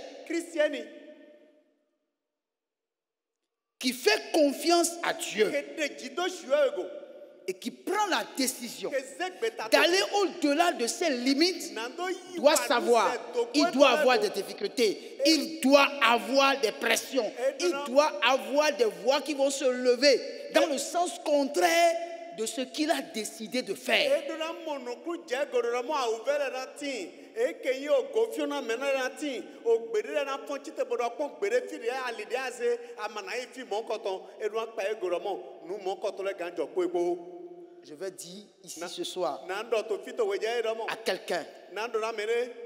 S1: qui fait confiance à Dieu et qui prend la décision d'aller au-delà de ses limites doit savoir, il doit avoir des difficultés, il doit avoir des pressions, il doit avoir des voix qui vont se lever dans le sens contraire de ce qu'il a décidé de faire. Je vais dire ici ce soir à quelqu'un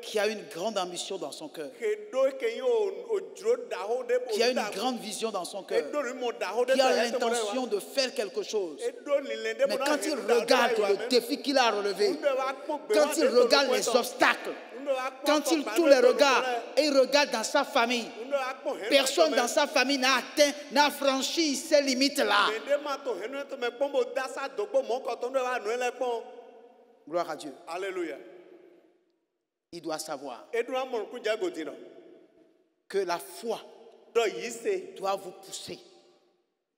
S1: qui a une grande ambition dans son cœur, qui a une grande vision dans son cœur, qui a l'intention de faire quelque chose. Mais quand il regarde le défi qu'il a relevé, quand il regarde les obstacles, quand il tourne les regards et il regarde dans sa famille, personne dans sa famille n'a atteint, n'a franchi ces limites-là. Gloire à Dieu.
S2: Alléluia.
S1: Il doit savoir que la foi doit vous pousser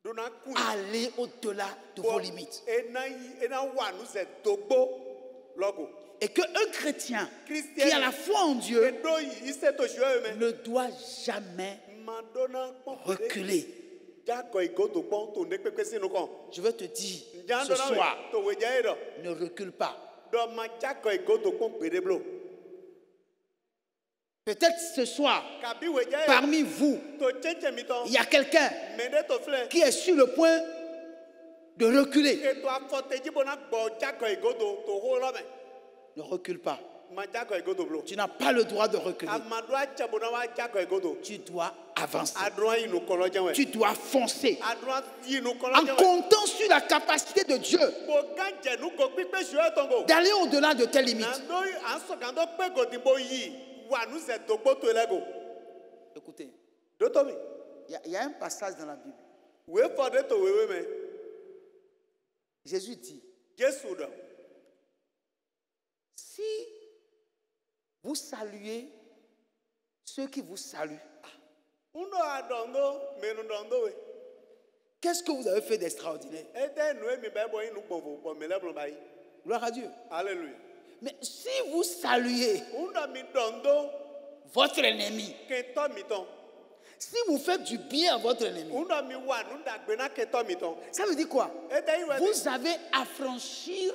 S2: dona kun
S1: Allez au-delà de vos limites.
S2: ena wa nu se dogbo logo
S1: Et qu'un chrétien
S2: Christian
S1: qui a la foi en Dieu
S2: edo yi ise to jwe me
S1: ne doit jamais
S2: madonna pon
S1: reculer.
S2: jago igodo pon to ne pepe sinu kan
S1: Je vais te dire
S2: njando
S1: ce
S2: na
S1: soir,
S2: to we jae do
S1: ne recule pas.
S2: do ma jago igodo pon bedeblo
S1: Peut-être ce soir,
S2: kabi we jae
S1: parmi vous,
S2: to chenche mi ton
S1: il y a quelqu'un
S2: mende to fle
S1: qui est sur le point de reculer.
S2: ke to afote jibona gbo jago igodo to ho lo me
S1: Ne recule pas.
S2: ma jago igodo blo
S1: Tu n'as pas le droit de reculer.
S2: amadu achabona wa jago igodo
S1: Tu dois avancer.
S2: adroa inu kolo janwe
S1: Tu dois foncer.
S2: adroa inu kolo
S1: En
S2: janwe
S1: comptant sur la capacité de Dieu
S2: bo ganje nu ko pipe jwe tongo
S1: d'aller au-delà de tes limites.
S2: nando anso gando pe godimbo yi wa nu se dogbo to elego
S1: Écoutez,
S2: dotomi
S1: il y a un passage dans la Bible.
S2: we fode to wewe me
S1: Jésus dit,
S2: Jesu do
S1: si vous saluez ceux qui vous saluent,
S2: uno adondo menu dondo we
S1: qu'est-ce que vous avez fait d'extraordinaire?
S2: ete nu mi be bo inu povo po mele blo bai
S1: Gloire à Dieu.
S2: hallelujah
S1: Mais si vous saluez
S2: uno mi dondo
S1: votre ennemi,
S2: ke to mi ton
S1: si vous faites du bien à votre ennemi,
S2: uno mi wa nu dagbe na ke to mi ton
S1: ça veut dire quoi?
S2: ete iwe
S1: Vous avez à franchir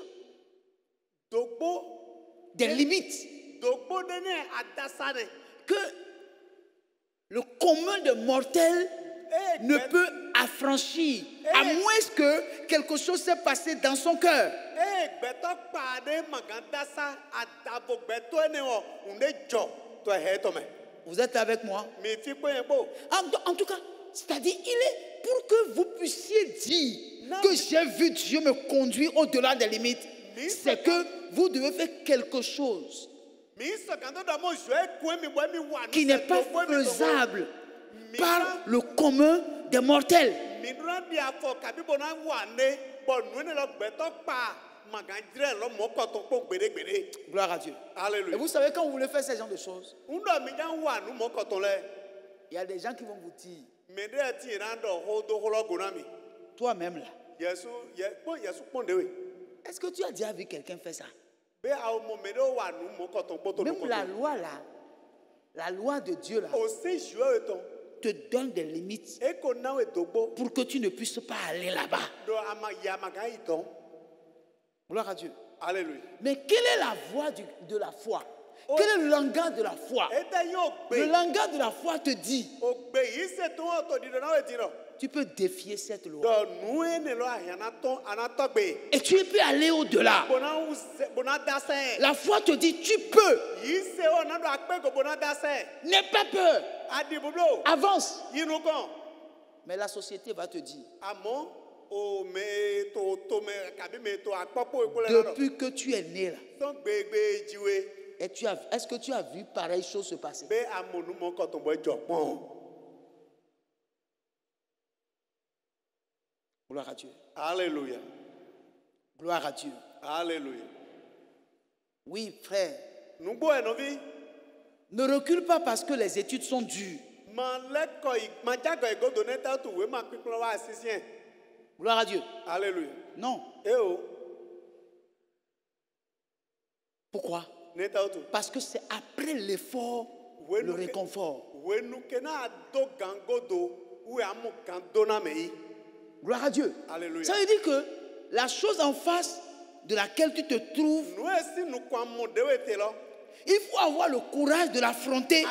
S2: dogbo
S1: des limites
S2: dogbo de ne adasane
S1: que le commun des mortels ne peut affranchir, à moins que quelque chose s'est passé dans son cœur.
S2: gbeto pa de magandasa adabo gbeto ene o unde jo to he to me
S1: Vous êtes avec moi?
S2: mi fi po yen bo
S1: En tout cas, c'est-à-dire, il est pour que vous puissiez dire que j'ai vu Dieu me conduire au-delà des limites, c'est que vous devez faire quelque chose
S2: mi so gando da mo jo e ku mi bo mi wa
S1: qui n'est pas faisable par le commun des mortels.
S2: mi ran di afo kabi bo na wa ne bo nu ne lo gbeto pa magandre lo mo ko to po gbere gbere
S1: Gloire à Dieu. Et
S2: hallelujah
S1: vous savez, quand vous voulez faire ce genre de choses,
S2: undo mi jan wa nu mo ko to le
S1: il y a des gens qui vont vous dire,
S2: me de ti ran do ho do ho lo go na mi
S1: toi-même là,
S2: yesu pon de we
S1: est-ce que tu as déjà vu quelqu'un faire ça?
S2: be a mo me do wa nu mo ko to po to
S1: Même la loi là, la loi de Dieu là,
S2: o se jo ton
S1: te donne des limites
S2: e ko na we dogbo
S1: pour que tu ne puisses pas aller là-bas.
S2: do ama ya maga iton
S1: Gloire à Dieu.
S2: hallelujah
S1: Mais quelle est la voie de la foi? Quel est le langage de la foi?
S2: ete yo
S1: Le
S2: gbe
S1: langage de la foi te dit,
S2: o gbe yi se to to di do na we ti ro
S1: tu peux défier cette loi.
S2: do nu ene lo ahana ton anato gbe
S1: Et tu peux aller au-delà.
S2: bona dase
S1: La foi te dit, tu peux.
S2: yi se o na do akpe go bona dase
S1: N'aie pas peur.
S2: adi bublo
S1: Avance.
S2: yinu kon
S1: Mais la société va te dire,
S2: amo o me to me kabi me to akpopo e ko le na do
S1: depuis que tu es né là,
S2: ton gbe jiwe
S1: est-ce que tu as vu pareille chose se passer?
S2: be amonu mo ko to bo jopon
S1: Gloire à Dieu.
S2: hallelujah
S1: Gloire à Dieu.
S2: hallelujah
S1: Oui, frère.
S2: nugbo enovi
S1: Ne recule pas parce que les études sont dures.
S2: ma leko ma jago igodo neta tu we ma piplo wa asisien
S1: Gloire à Dieu.
S2: hallelujah
S1: Non.
S2: e o
S1: Pourquoi?
S2: neta tu
S1: Parce que c'est après l'effort,
S2: Oui,
S1: le
S2: nous-
S1: réconfort.
S2: we nu kena do gangodo we amu gandona mei
S1: Gloire à Dieu.
S2: Alléluia.
S1: Ça veut dire que la chose en face de laquelle tu te trouves,
S2: nu esi nu kwa mo de we te lo
S1: il faut avoir le courage de l'affronter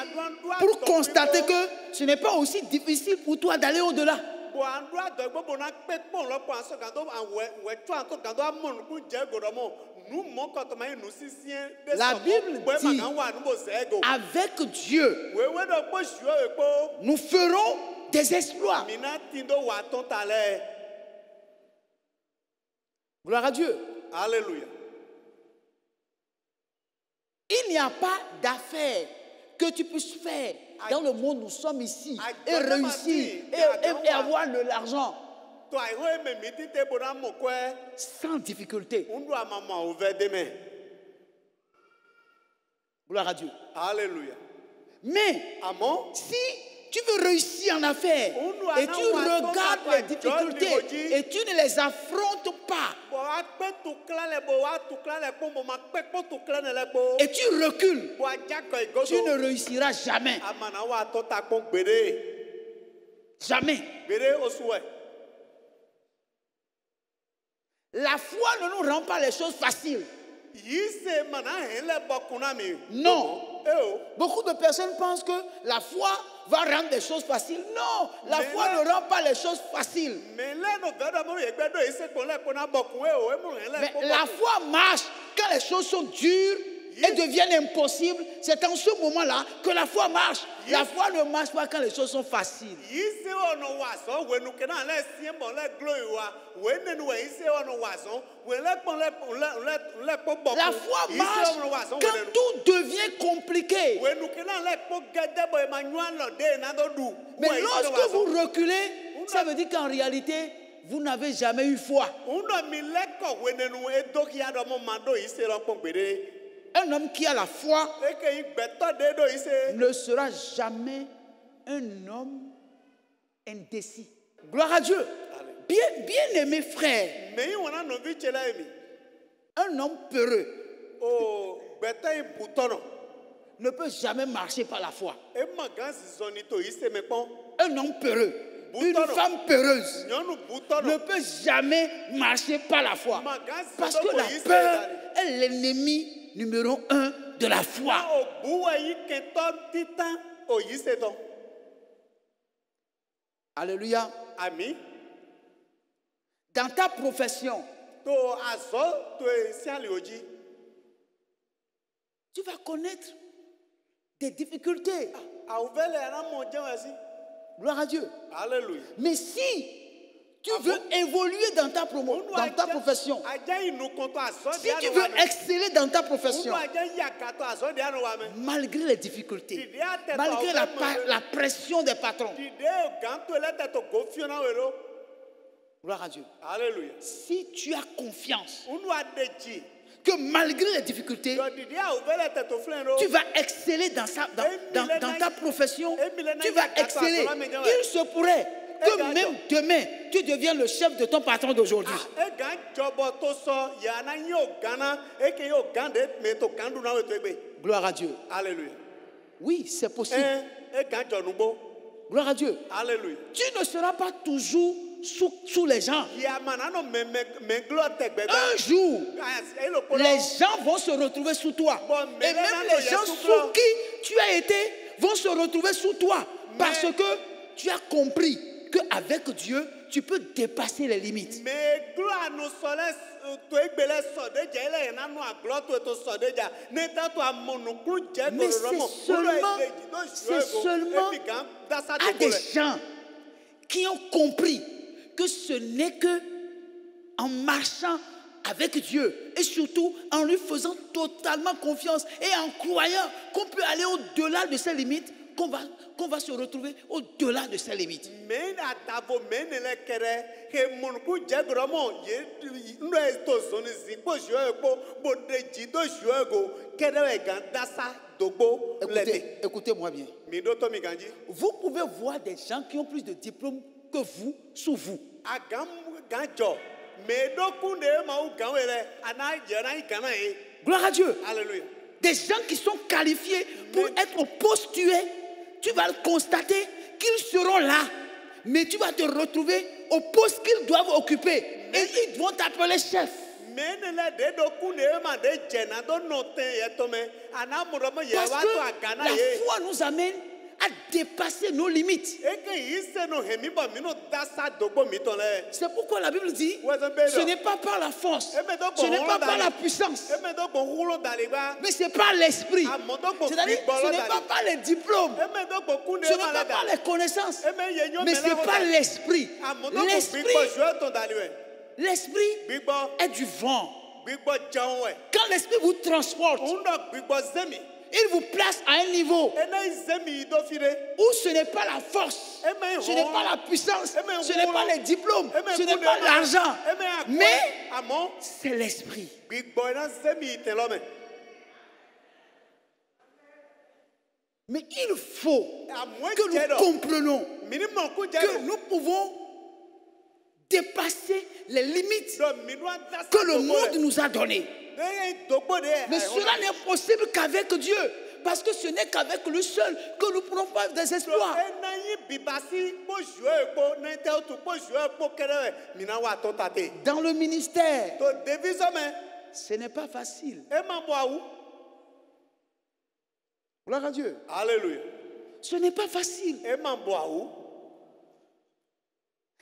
S1: pour constater que ce n'est pas aussi difficile pour toi d'aller au-delà.
S2: bo andu ado gbogbo na pe pon lo po aso gando we tu anto gando amon ku je godo mo nu mo ko to mai nu sisien de
S1: La Bible
S2: bo ma
S1: dit-
S2: kan wa nu bo se go
S1: Avec Dieu,
S2: we we do po shu e po
S1: nous ferons des exploits.
S2: mina tindo wa ton tale
S1: Gloire à Dieu.
S2: hallelujah
S1: Il n'y a pas d'affaires que tu puisses faire dans le monde où nous sommes ici et réussir et avoir de l'argent
S2: to ai ho me mi ti te bo na mo ko e
S1: sans difficulté.
S2: undu amama o ve de me
S1: Gloire à Dieu.
S2: hallelujah
S1: Mais
S2: amo
S1: si tu veux réussir en affaires et tu regardes les difficultés et tu ne les affrontes pas. Et tu recules. Tu ne réussiras jamais. Jamais. La foi ne nous rend pas les choses faciles. Non. Beaucoup de personnes pensent que la foi va rendre les choses faciles. Non, la foi ne rend pas les choses faciles. Mais la foi marche quand les choses sont dures et deviennent impossibles. C'est en ce moment-là que la foi marche. La foi ne marche pas quand les choses sont faciles. La foi marche quand tout devient compliqué. Mais lorsque vous reculez, ça veut dire qu'en réalité, vous n'avez jamais eu foi. Un homme qui a la foi ne sera jamais un homme indécis. Gloire à Dieu. Bien aimé frère. Un homme peureux ne peut jamais marcher par la foi. Un homme peureux, une femme peureuse ne peut jamais marcher par la foi. Parce que la peur est l'ennemi numéro 1 de la foi. Alléluia.
S2: Amen.
S1: Dans ta profession, tu vas connaître des difficultés. Gloire à Dieu.
S2: Alléluia.
S1: Mais si tu veux évoluer dans ta profession, si tu veux exceller dans ta profession, malgré les difficultés, malgré la pression des patrons, gloire à Dieu.
S2: Alléluia.
S1: Si tu as confiance que malgré les difficultés, tu vas exceller dans ta profession, tu vas exceller. Il se pourrait que même demain, tu deviennes le chef de ton patron d'aujourd'hui. Gloire à Dieu.
S2: Alléluia.
S1: Oui, c'est possible. Gloire à Dieu.
S2: Alléluia.
S1: Tu ne seras pas toujours sous les gens. Un jour, les gens vont se retrouver sous toi. Et même les gens sous qui tu as été vont se retrouver sous toi. Parce que tu as compris qu'avec Dieu, tu peux dépasser les limites. Mais c'est seulement à des gens qui ont compris que ce n'est que en marchant avec Dieu et surtout en lui faisant totalement confiance et en croyant qu'on peut aller au-delà de ses limites, qu'on va se retrouver au-delà de ses limites. Écoutez-moi bien. Vous pouvez voir des gens qui ont plus de diplômes que vous sous vous. Gloire à Dieu.
S2: Alléluia.
S1: Des gens qui sont qualifiés pour être postués, tu vas le constater qu'ils seront là. Mais tu vas te retrouver au poste qu'ils doivent occuper. Et ils vont t'appeler chef. Parce que la foi nous amène à dépasser nos limites. C'est pourquoi la Bible dit, ce n'est pas par la force, ce n'est pas par la puissance, mais c'est par l'esprit. C'est-à-dire, ce n'est pas par les diplômes, ce n'est pas par les connaissances, mais c'est par l'esprit. L'esprit est du vent. Quand l'esprit vous transporte, il vous place à un niveau où ce n'est pas la force, ce n'est pas la puissance, ce n'est pas les diplômes, ce n'est pas l'argent, mais c'est l'esprit. Mais il faut
S2: À moins
S1: que
S2: que
S1: nous comprenions
S2: minimum ku
S1: que
S2: jero.
S1: nous pouvons dépasser les limites
S2: Do minwa da
S1: que le monde nous a données.
S2: Mais
S1: Mais cela n'est possible qu'avec Dieu. Parce que ce n'est qu'avec lui seul que nous pourrons faire des exploits. Dans le ministère, ce n'est pas facile. Gloire à Dieu.
S2: Alléluia.
S1: Ce n'est pas facile.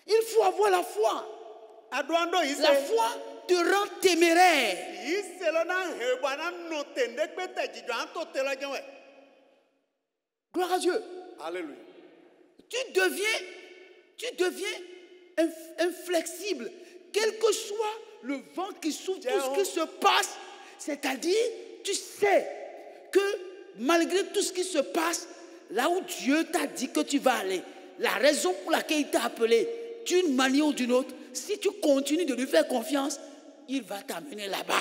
S1: Il faut avoir la foi. La foi te rend téméraire. Gloire à Dieu.
S2: Alléluia.
S1: Tu deviens inflexible. Quel que soit le vent qui souffle, tout ce qui se passe, c'est-à-dire, tu sais que malgré tout ce qui se passe, là où Dieu t'a dit que tu vas aller, la raison pour laquelle il t'a appelé, d'une manière ou d'une autre, si tu continues de lui faire confiance, il va t'amener là-bas.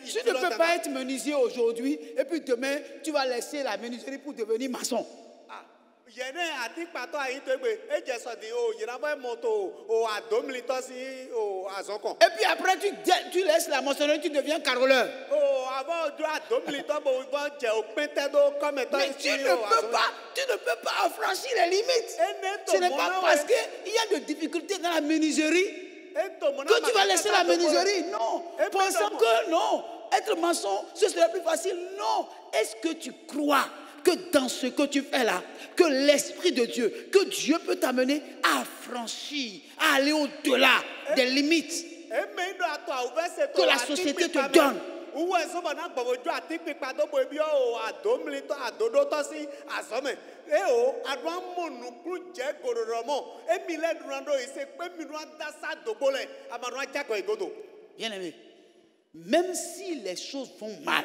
S1: Tu ne peux pas être menuisier aujourd'hui et puis demain tu vas laisser la menuiserie pour devenir maçon. Et puis après tu laisses la maçonnerie, tu deviens caroleur. Mais tu ne peux pas affranchir les limites. Ce n'est pas parce qu'il y a des difficultés dans la menuiserie que tu vas laisser la menuiserie. Non. Pensant que non, être maçon, ce serait plus facile. Non. Est-ce que tu crois que dans ce que tu fais là, que l'Esprit de Dieu, que Dieu peut t'amener à franchir, à aller au-delà des limites que la société te donne? Bien aimé, même si les choses vont mal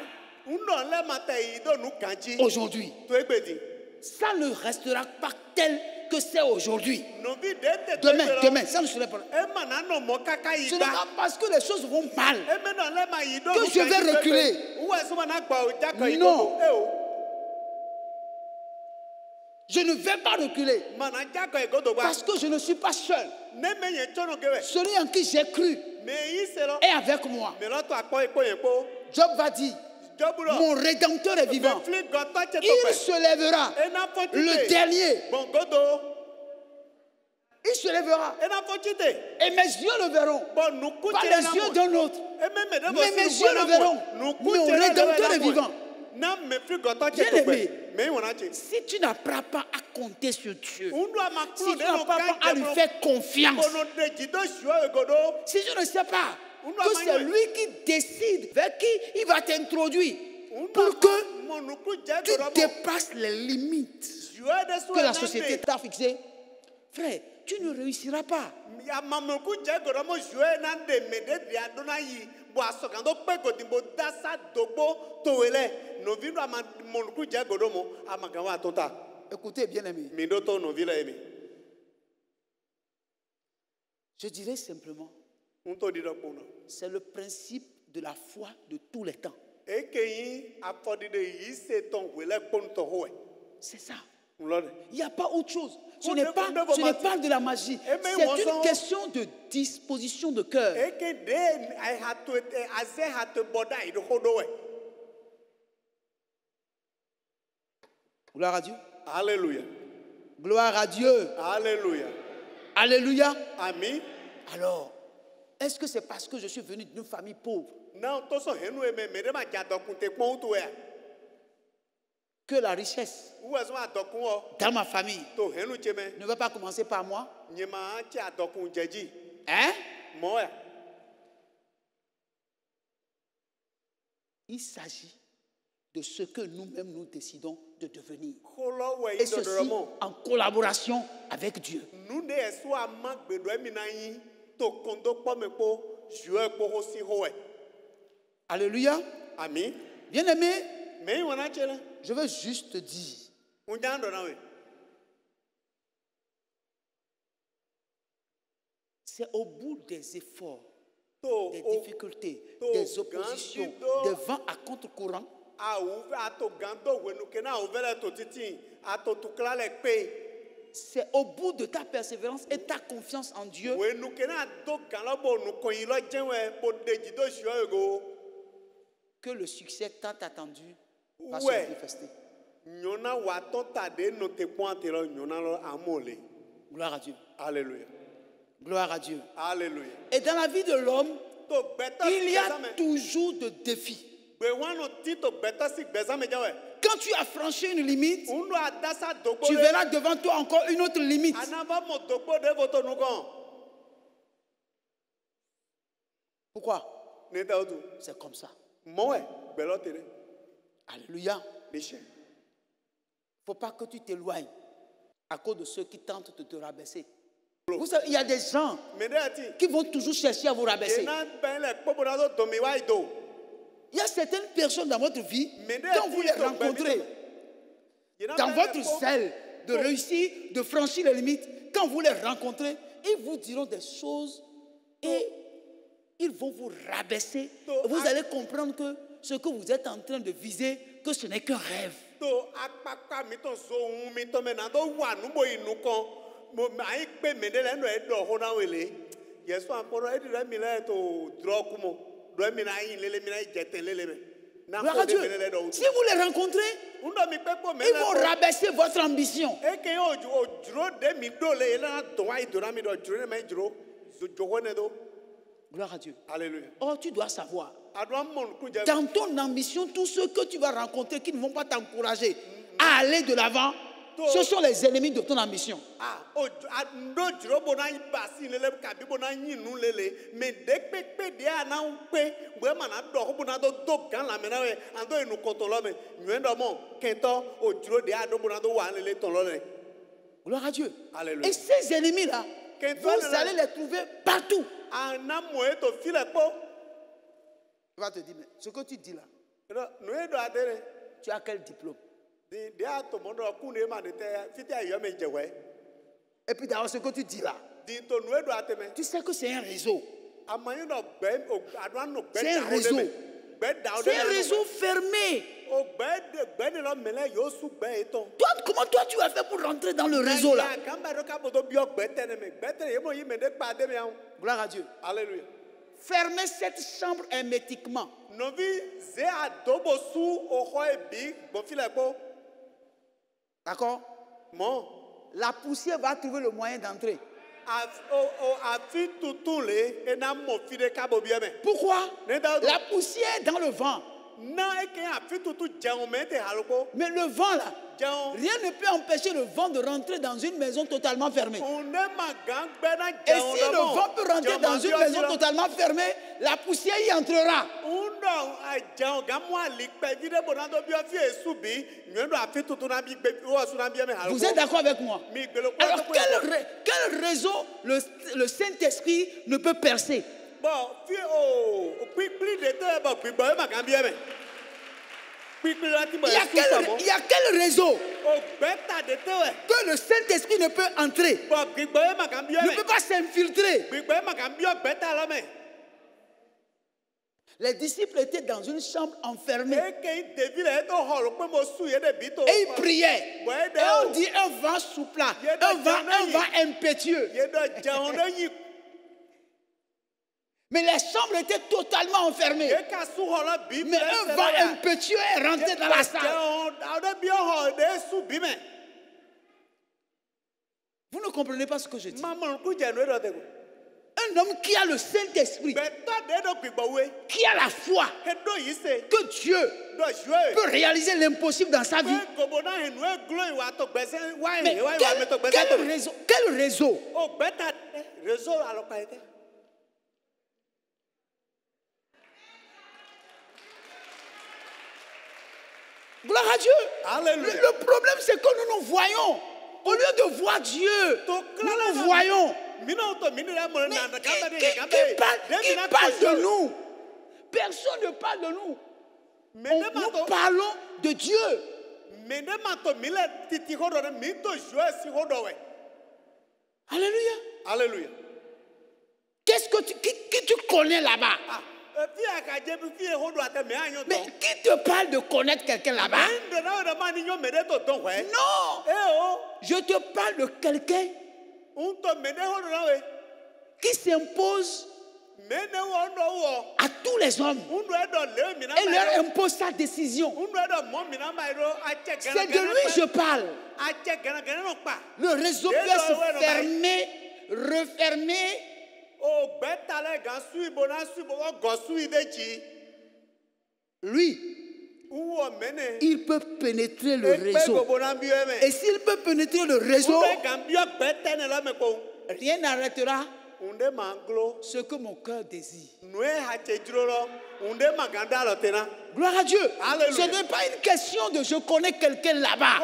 S1: aujourd'hui, ça ne restera pas tel que c'est aujourd'hui. Demain, ça ne sera pas. Ce n'est pas parce que les choses vont mal que je vais reculer. Non. Je ne vais pas reculer parce que je ne suis pas seul. Celui en qui j'ai cru est avec moi. Job va dire, mon Rédempteur est vivant. Il se lèvera. Le dernier. Il se lèvera. Et mes yeux le verront. Pas les yeux d'un autre. Mais mes yeux le verront. Mon Rédempteur est vivant. Bien aimé, si tu n'apprends pas à compter sur Dieu, si tu n'apprends pas à lui faire confiance, si tu ne sais pas que c'est lui qui décide vers qui il va t'introduire pour que tu dépasses les limites que la société t'a fixées, frère, tu ne réussiras pas. Écoutez, bien aimé, je dirais simplement, c'est le principe de la foi de tous les temps. C'est ça. Il n'y a pas autre chose. Ce n'est pas de la magie. C'est une question de disposition de cœur. Gloire à Dieu.
S2: Alléluia.
S1: Gloire à Dieu.
S2: Alléluia.
S1: Alléluia.
S2: Amen.
S1: Alors, est-ce que c'est parce que je suis venu d'une famille pauvre que la richesse dans ma famille ne va pas commencer par moi? Hein? Il s'agit de ce que nous-mêmes nous décidons de devenir. Et ceci en collaboration avec Dieu. Alléluia.
S2: Amen.
S1: Bien aimé, je veux juste te dire C'est au bout des efforts,
S2: To
S1: des
S2: o-
S1: difficultés,
S2: to
S1: des oppositions,
S2: gandido-
S1: des vents à contre-courant,
S2: ato gando wenu kena ovele to titi ato tukla le pe
S1: c'est au bout de ta persévérance et ta confiance en Dieu
S2: wenu kena do galo bo nu koyin lo jenwe bo deji do sio ego
S1: que le succès tant attendu va se
S2: Ouais.
S1: manifester.
S2: nyona wa ton ta de no te pointe lo nyona lo amole.
S1: Gloire à Dieu.
S2: Alléluia.
S1: Gloire à Dieu.
S2: Alléluia.
S1: Et dans la vie de l'homme,
S2: To beto
S1: il y a toujours de défis.
S2: be wano ti to beto si gbezame jawe
S1: Quand tu as franchi une limite,
S2: undo adasa dogbo
S1: tu verras devant toi encore une autre limite.
S2: anava mo dogbo de voto nugon
S1: Pourquoi?
S2: ne ta otu
S1: C'est comme ça.
S2: mowe belo tere
S1: Alléluia.
S2: biche
S1: Il ne faut pas que tu t'éloignes à cause de ceux qui tentent de te rabaisser. Vous savez, il y a des gens
S2: me de ati
S1: qui vont toujours chercher à vous rabaisser.
S2: yena ben le kpobona do domi wa ido
S1: Il y a certaines personnes dans votre vie,
S2: Mais de
S1: quand vous les
S2: ati to
S1: rencontrez,
S2: Yena
S1: dans
S2: ben
S1: votre
S2: le kpo-
S1: zèle de réussir, de franchir les limites, quand vous les rencontrez, ils vous diront des choses et ils vont vous rabaisser. Et vous allez comprendre que ce que vous êtes en train de viser, que ce n'est qu'un rêve.
S2: to akpakpa mi to so ohun mi to me na do wa nubo inu kan mo mai pe me de le no e do ho na wele yesu amporo e dire mi le to dro kumo do mi na yin lele mi na jeten lele me na
S1: Gloire
S2: ko
S1: à
S2: de
S1: Dieu.
S2: me le do
S1: Si vous les rencontrez,
S2: undo mi pe po me
S1: ils
S2: le
S1: vont rabaisser votre ambition.
S2: e ke o dro de mi do le na do wa do na mi do dro ne me dro jo ho ne do
S1: Gloire à Dieu.
S2: alléluia
S1: Or, tu dois savoir,
S2: adwa mon ku je
S1: dans ton ambition, tous ceux que tu vas rencontrer qui ne vont pas t'encourager à aller de l'avant, ce sont les ennemis de ton ambition.
S2: ah o ndo dro bo na basi lele ka bi bo na yin nu lele me de pe de ana un pe bo ma na do ho bo na do gan la me na we ando inu kontolo me nyendo mo kento o dro de ado bo na do wa lele ton lo le
S1: Gloire à Dieu.
S2: Alléluia.
S1: Et ces ennemis-là,
S2: Que
S1: vous
S2: toi,
S1: allez les trouver partout.
S2: ana mo e to file po
S1: Il va te dire, mais ce que tu dis là,
S2: no e do adere
S1: tu as quel diplôme?
S2: de ato mo do ku ne ma de te fiti ayo me jewe
S1: Et puis d'ailleurs, ce que tu dis là,
S2: di to no e do ateme
S1: tu sais que c'est un réseau.
S2: amayin do gbe o adwa no gbe
S1: C'est un
S2: da o de
S1: réseau.
S2: me gbe da o de
S1: C'est un
S2: me
S1: réseau fermé.
S2: o gbe de lo mele yo su gbe eton
S1: Toi, comment toi tu as fait pour rentrer dans le réseau là? Gloire à Dieu.
S2: Alléluia.
S1: Fermez cette chambre hermétiquement.
S2: Novi ze adobo su oho ebi gbofile po.
S1: D'accord?
S2: Mon.
S1: La poussière va trouver le moyen d'entrer.
S2: Afi tutule ena mo fide kabo bieme.
S1: Pourquoi?
S2: Neda do.
S1: La poussière est dans le vent.
S2: Na eke afi tutu jaun me te haloko.
S1: Mais le vent là,
S2: Jaun.
S1: rien ne peut empêcher le vent de rentrer dans une maison totalement fermée.
S2: On ne ma gang bena
S1: Et
S2: jaun.
S1: si le vent peut rentrer dans une maison totalement fermée, la poussière y entrera.
S2: Undo a jaun gamwa likpe vide bonando bio fi esubi. Nyendo afi tutu na bi gbe o su na bieme haloko.
S1: Vous êtes d'accord avec moi?
S2: Mi gbelo ko.
S1: Alors quel réseau le Saint-Esprit ne peut percer?
S2: Bon, fi o pipli de te ba pipbo e ma kan bieme. Pipli lati ba
S1: Il y a quel réseau
S2: o beta de te we.
S1: que le Saint-Esprit ne peut entrer,
S2: Bon, pipbo e ma kan bieme.
S1: ne peut pas s'infiltrer?
S2: Pipbo e ma kan bio beta la me.
S1: Les disciples étaient dans une chambre enfermée
S2: E ke devi le to holo pe mo su ye de bito.
S1: et ils priaient.
S2: Ouais,
S1: Et on dit un vent soufflant, un vent impétueux.
S2: Ye do jaun de yi.
S1: Mais les chambres étaient totalement enfermées.
S2: Ye ka su holo bi.
S1: Mais un vent impétueux est rentré dans la salle.
S2: Jaun da bio ho de su bi me.
S1: Vous ne comprenez pas ce que je dis.
S2: Maman ku je no do te ko.
S1: Un homme qui a le Saint-Esprit,
S2: Beto de do pipbo we.
S1: qui a la foi
S2: He do yi se.
S1: que Dieu
S2: Do jwe.
S1: peut réaliser l'impossible dans sa vie. Mais quel réseau Gloire à Dieu.
S2: Alléluia.
S1: Le problème, c'est que nous nous voyons. Au lieu de voir Dieu, nous nous voyons. Mais qui parle de nous? Personne ne parle de nous. Nous parlons de Dieu.
S2: Alléluia.
S1: Alléluia. Qu'est-ce que qui tu connais là-bas? Mais qui te parle de connaître quelqu'un là-bas? Non. Je te parle de quelqu'un qui s'impose à tous les hommes et leur impose sa décision. C'est de lui que je parle. Le réseau peut se fermer, refermer. Lui, il peut pénétrer le réseau. Et s'il peut pénétrer le réseau, rien n'arrêtera ce que mon cœur désire. Gloire à Dieu. Ce n'est pas une question de je connais quelqu'un là-bas.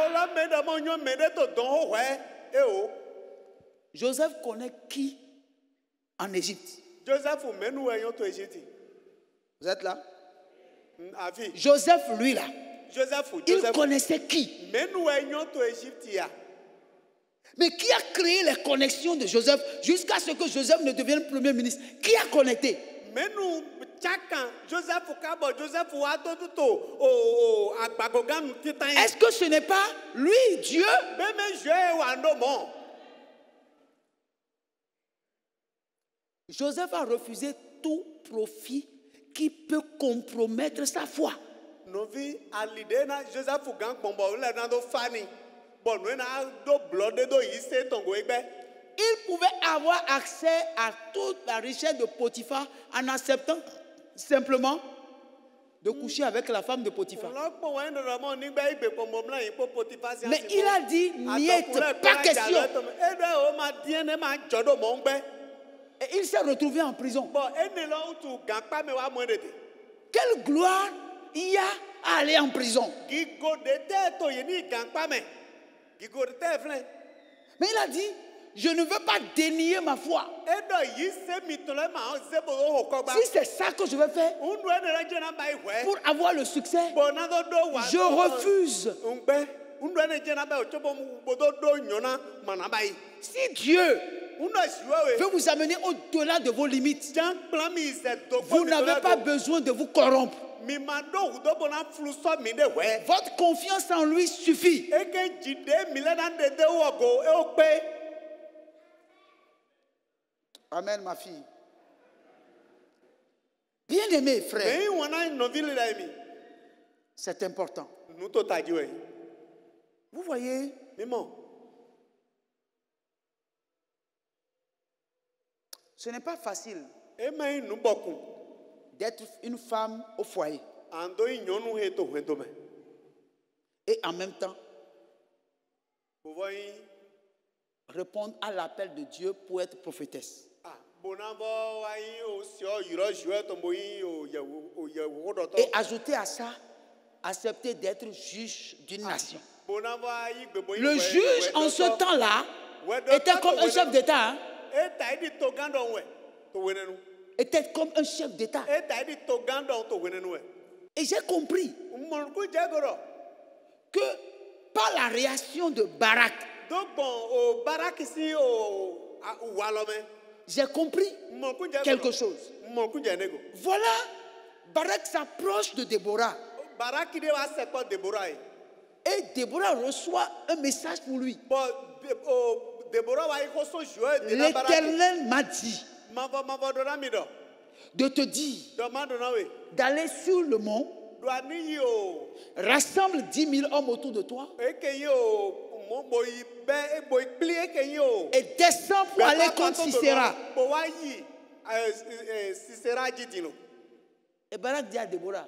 S1: Joseph connaît qui en Égypte? Vous êtes là? Joseph, lui là, il connaissait qui? Mais qui a créé les connexions de Joseph jusqu'à ce que Joseph ne devienne premier ministre? Qui a connecté? Est-ce que ce n'est pas lui, Dieu? Joseph a refusé tout profit qui peut compromettre sa foi. Il pouvait avoir accès à toute la richesse de Potiphar en acceptant simplement de coucher avec la femme de Potiphar. Mais il a dit, niet, pas question. Et il s'est retrouvé en prison. Quelle gloire il y a à aller en prison. Mais il a dit, je ne veux pas dénier ma foi. Si c'est ça que je veux faire pour avoir le succès, je refuse. Si Dieu veut vous amener au-delà de vos limites, vous n'avez pas besoin de vous corrompre. Votre confiance en lui suffit. Amen, ma fille. Bien-aimés frères, c'est important. Vous voyez, ce n'est pas facile d'être une femme au foyer et en même temps répondre à l'appel de Dieu pour être prophétesse. Et ajouter à ça, accepter d'être juge d'une nation. Le juge en ce temps-là était comme un chef d'État. Hein? Était comme un chef d'État. Et j'ai compris que par la réaction de Barak, j'ai compris quelque chose. Voilà, Barak s'approche de Déborah. Et Déborah reçoit un message pour lui. L'Éternel m'a dit de te dire d'aller sur le mont, rassemble 10 000 hommes autour de toi et descends pour aller contre Sisera. Et Barak dit à Déborah,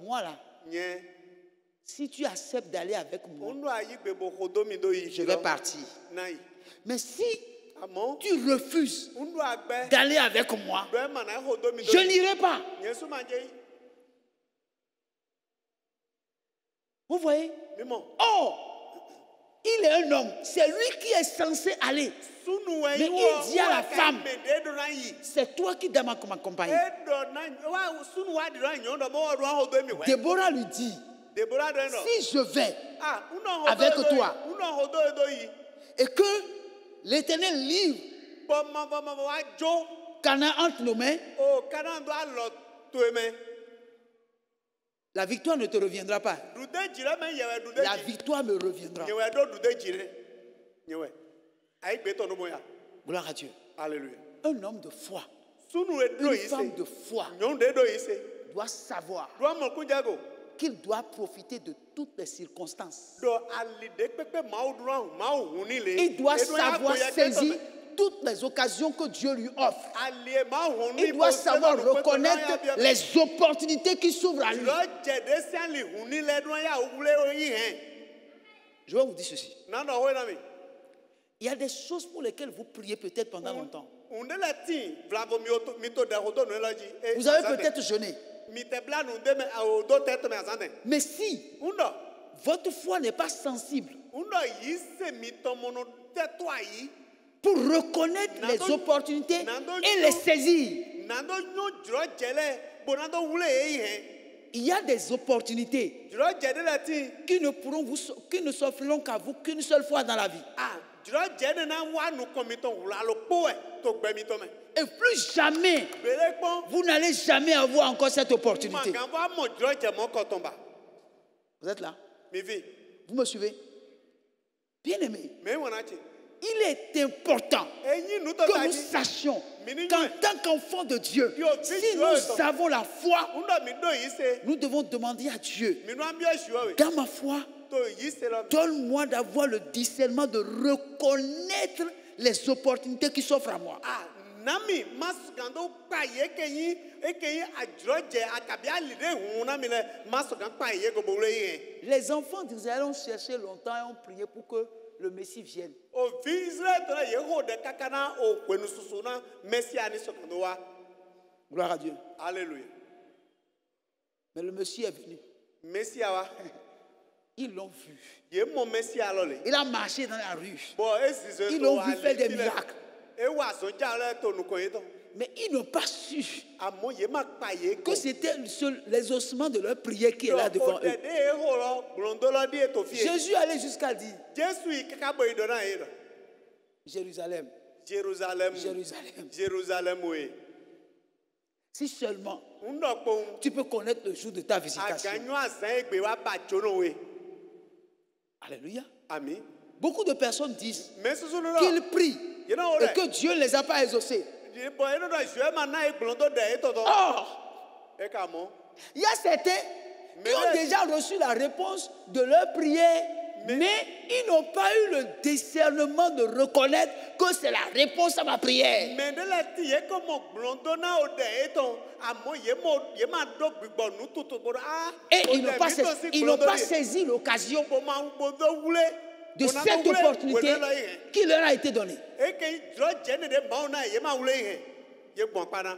S1: moi là, si tu acceptes d'aller avec moi, je vais partir. Mais si tu refuses d'aller avec moi, je n'irai pas. Vous voyez? Oh, il est un homme. C'est lui qui est censé aller. Mais il dit à la femme, c'est toi qui dois m'accompagner. Déborah lui dit, si je vais avec toi et que l'Éternel livre
S2: bɔ mavɔmavɔ wa dzo.
S1: Canaan entre nos mains,
S2: O kana do alɔ to eme.
S1: la victoire ne te reviendra pas.
S2: Dude dzire me yewɛ dude
S1: La
S2: dzi.
S1: victoire me reviendra.
S2: Nyewɛ do dude dzire. Nyewɛ. Ayi gbɛtɔ no bonya.
S1: Gloire à Dieu.
S2: Alléluia.
S1: Un homme de foi,
S2: Sunu edo
S1: une
S2: yi
S1: femme
S2: se.
S1: de foi
S2: Nyɔnu de do yi se.
S1: doit savoir
S2: Do amɔ kunjago.
S1: qu'il doit profiter de toutes les circonstances.
S2: Do ali de kpekpe maawu duro maawu huni le.
S1: Il doit
S2: Edo ya
S1: savoir
S2: gboya
S1: saisir
S2: kɛtɔ me.
S1: toutes les occasions que Dieu lui offre.
S2: Ali maawu huni.
S1: Il doit savoir
S2: bo se do
S1: reconnaître
S2: kpekpe
S1: les opportunités qui s'ouvrent à lui.
S2: Lɔ jɛ de si ali huni le do ya wule oyi hɛn.
S1: Je vais vous dire ceci.
S2: Nandɔ hoe na mi.
S1: Il y a des choses pour lesquelles vous priez peut-être pendant longtemps.
S2: Unde le ti vlavo mi to de hodo no lɔdzi.
S1: Vous avez peut-être jeûné.
S2: Mi te bla nu de me awo do tɛ tɛmɛ azãtɛ.
S1: Mais si
S2: Undɔ.
S1: votre foi n'est pas sensible
S2: Undɔ yi se mi tɔmɔnɔ tɛ to ayi.
S1: pour reconnaître les opportunités et les saisir,
S2: Nando nyo dzrɔ jɛlɛ bo nando wule eyi hɛn.
S1: il y a des opportunités
S2: Dzrɔ jɛ de le ti.
S1: qui ne s'offriront qu'à vous qu'une seule fois dans la vie.
S2: Ah dzrɔ jɛ de na wa nu kɔmitɔ wula alo kpɔɛ to gbɛmitɔ mɛ.
S1: Et plus jamais,
S2: Bele kpɔn.
S1: vous n'allez jamais avoir encore cette opportunité.
S2: Magan va mɔ dzrɔ jɛ mɔ kɔtɔnba.
S1: Vous êtes là?
S2: Mi vi.
S1: Vous me suivez? Bien aimé,
S2: Me wɔna tsi.
S1: il est important
S2: Eyi nu tɔ
S1: que
S2: ta
S1: nous
S2: dzi.
S1: sachions qu'en tant qu'enfants de Dieu, si nous avons la foi,
S2: Undɔ mi do yi se.
S1: nous devons demander à Dieu,
S2: Mi nu ambiɔ suɔ we.
S1: dans ma foi,
S2: To yi se lɔ.
S1: donne-moi d'avoir le discernement de reconnaître les opportunités qui s'offrent à moi.
S2: Ah nami masugan do kpa ye eke yi adzrɔ jɛ akabi ali de hun na mi lɛ masugan kpa ye gobo wule yi hɛn.
S1: Les enfants d'Israël ont cherché longtemps et ont prié pour que le Messie vienne.
S2: Ovi Israel tɔ la ye ho ɖe kaka na o kpenu susu na Mesia ni sɔgbɔn do wa.
S1: Gloire à Dieu.
S2: Alléluia.
S1: Mais le Messie est venu.
S2: Mesia wa.
S1: Ils l'ont vu.
S2: Ye mɔ Mesia lɔ le.
S1: Il a marché dans la rue.
S2: Bon esi zo
S1: Ils
S2: to
S1: l'ont vu faire des miracles.
S2: Ewa zonja lɛ to nukɔ ye tɔ.
S1: Mais ils n'ont pas su
S2: Amɔ ye ma kpa ye
S1: que c'était les ossements de leur prière qui est là devant
S2: O
S1: eux.
S2: ɖe de ye ho lɔ gblɔndo lɔ di eto fie.
S1: Jésus allait jusqu'à dire,
S2: Jesu yi kaka bɔ yi do na ye lɔ.
S1: Jérusalem,
S2: Jérusalem.
S1: Jérusalem,
S2: Jérusalem oye.
S1: si seulement
S2: Ŋdɔ kpɔn.
S1: tu peux connaître le jour de ta visitation.
S2: Aganyo azã egbe wa ba tso no we.
S1: Alléluia.
S2: Ami.
S1: Beaucoup de personnes disent
S2: Mais susu no
S1: qu'ils
S2: lɔ.
S1: prient
S2: Yena o
S1: et
S2: dɛ.
S1: que Dieu ne les a pas exaucés.
S2: Bon eno dɔ zue ma na egblɔ do ɖe etɔtɔ.
S1: Or,
S2: E ka mɔ.
S1: il y a certains qui ont déjà reçu la réponse de leur prière, mais ils n'ont pas eu le discernement de reconnaître que c'est la réponse à ma prière.
S2: Mais de la ti ye ko mɔ gblɔ do na o ɖe etɔ. Amɔ ye ma do gbigbɔ nu tutu bo ah.
S1: Et ils n'ont pas saisi l'occasion
S2: Bo ma bo do wule.
S1: de cette opportunité qui leur a été donnée.
S2: Eke yi dzɔ dze ne de maaw na ye ma wule yi hɛ. Ye gbɔn kpana.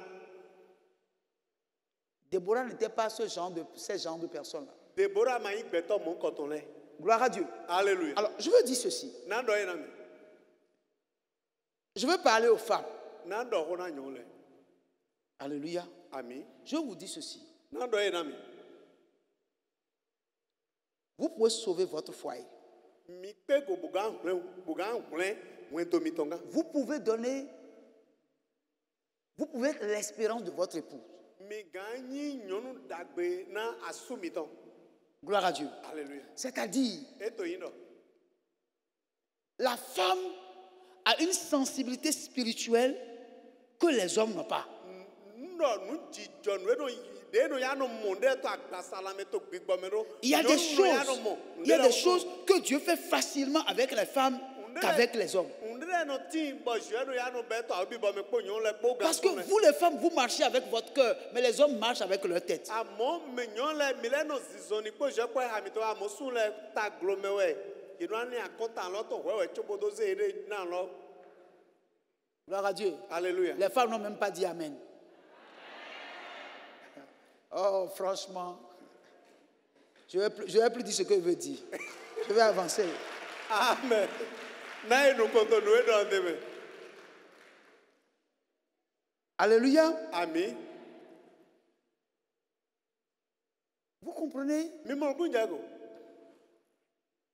S1: Déborah n'était pas ce genre de personne-là.
S2: Deborah ma yi gbɛtɔ mɔ kɔtɔn lɛ.
S1: Gloire à Dieu.
S2: Alléluia.
S1: Alors, je veux dire ceci.
S2: Na dɔ ye na mi.
S1: Je veux parler aux femmes.
S2: Na dɔ ho na nyɔ lɛ.
S1: Alléluia.
S2: Ami.
S1: Je vous dis ceci.
S2: Na dɔ ye na mi.
S1: Vous pouvez sauver votre foyer.
S2: Mi kpe go bugan hlẽ wẽntomitɔ gã.
S1: Vous pouvez être l'espérance de votre épouse.
S2: Mi gã nyi nyɔnu dagbe na asumitɔ.
S1: Gloire à Dieu.
S2: Alléluia.
S1: C'est-à-dire,
S2: Eto yi nɔ.
S1: la femme a une sensibilité spirituelle que les hommes n'ont pas.
S2: Nɔ nu dzidzɔ nu eno de eno ya nɔ mɔ ɖe to agbasala me to gbigbɔ ɖo.
S1: Il y a des choses que Dieu fait facilement avec les femmes qu'avec les hommes. Parce que vous les femmes, vous marchez avec votre cœur, mais les hommes marchent avec leur tête. Gloire à Dieu.
S2: Alléluia.
S1: Les femmes n'ont même pas dit Amen. Oh, franchement, je vais plus dire ce que je veux dire. Je vais avancer.
S2: Amen.
S1: Alléluia.
S2: Amen.
S1: Vous comprenez?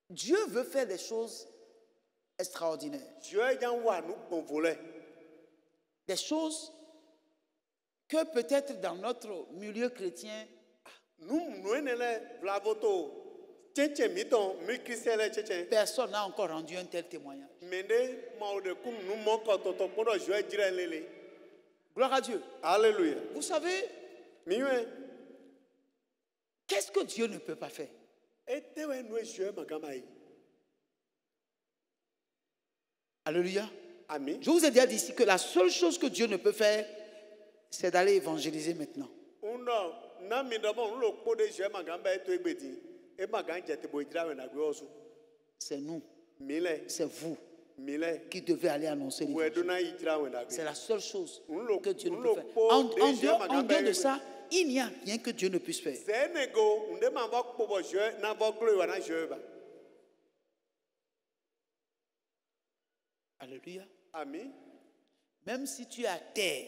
S1: Dieu veut faire des choses extraordinaires. des choses que peut-être dans notre milieu chrétien, personne n'a encore rendu un tel témoignage. Gloire à Dieu.
S2: Alléluia.
S1: Vous savez, qu'est-ce que Dieu ne peut pas faire? Alléluia.
S2: Amen.
S1: Je vous ai déjà dit ici que la seule chose que Dieu ne peut faire, c'est d'aller évangéliser maintenant. C'est nous, c'est vous qui devez aller annoncer l'évangile. C'est la seule chose que Dieu ne peut faire. En dehors de ça, il n'y a rien que Dieu ne puisse faire. Alléluia.
S2: Amen.
S1: Même si tu es à terre,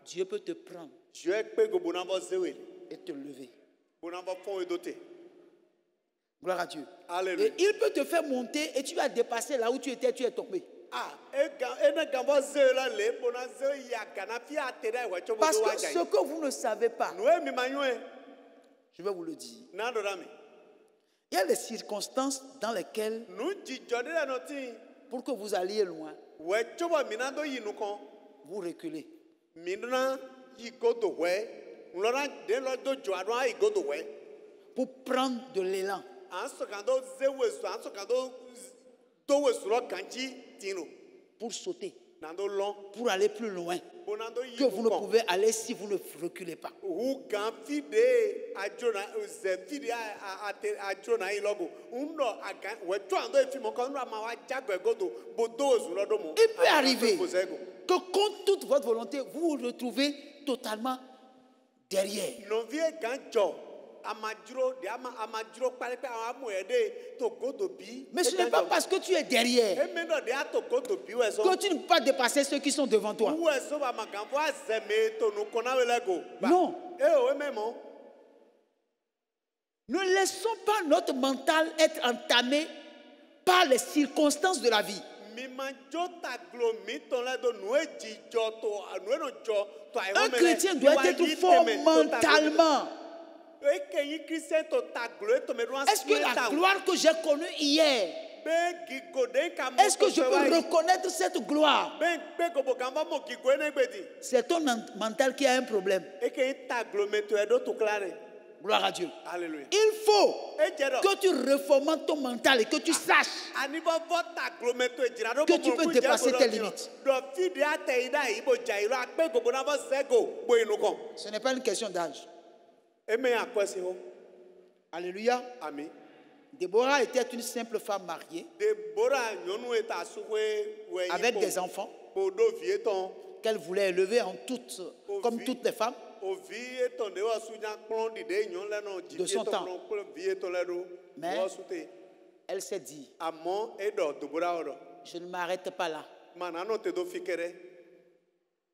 S1: Dieu peut te prendre et te lever. Gloire à Dieu.
S2: Alléluia.
S1: Et il peut te faire monter et tu vas dépasser là où tu étais, tu es tombé. Parce que ce que vous ne savez pas, je vais vous le dire. Il y a des circonstances dans lesquelles, pour que vous alliez loin, vous reculez. Pour prendre de l'élan. Pour sauter. Pour aller plus loin. Que vous ne pouvez aller si vous ne reculez pas. Il peut arriver que contre toute votre volonté, vous vous retrouvez totalement derrière. Mais ce n'est pas parce que tu es derrière que tu ne peux pas dépasser ceux qui sont devant toi. Non. Ne laissons pas notre mental être entamé par les circonstances de la vie. Un chrétien doit être fort mentalement. Est-ce que la gloire que j'ai connue hier, est-ce que je peux reconnaître cette gloire? C'est ton mental qui a un problème. Gloire à Dieu.
S2: Alléluia.
S1: Il faut que tu reformates ton mental et que tu saches que tu peux dépasser tes limites. Ce n'est pas une question d'âge. Alléluia.
S2: Amen.
S1: Déborah était une simple femme mariée avec des enfants qu'elle voulait élever comme toutes les femmes de son temps. Mais elle s'est dit, je ne m'arrête pas là.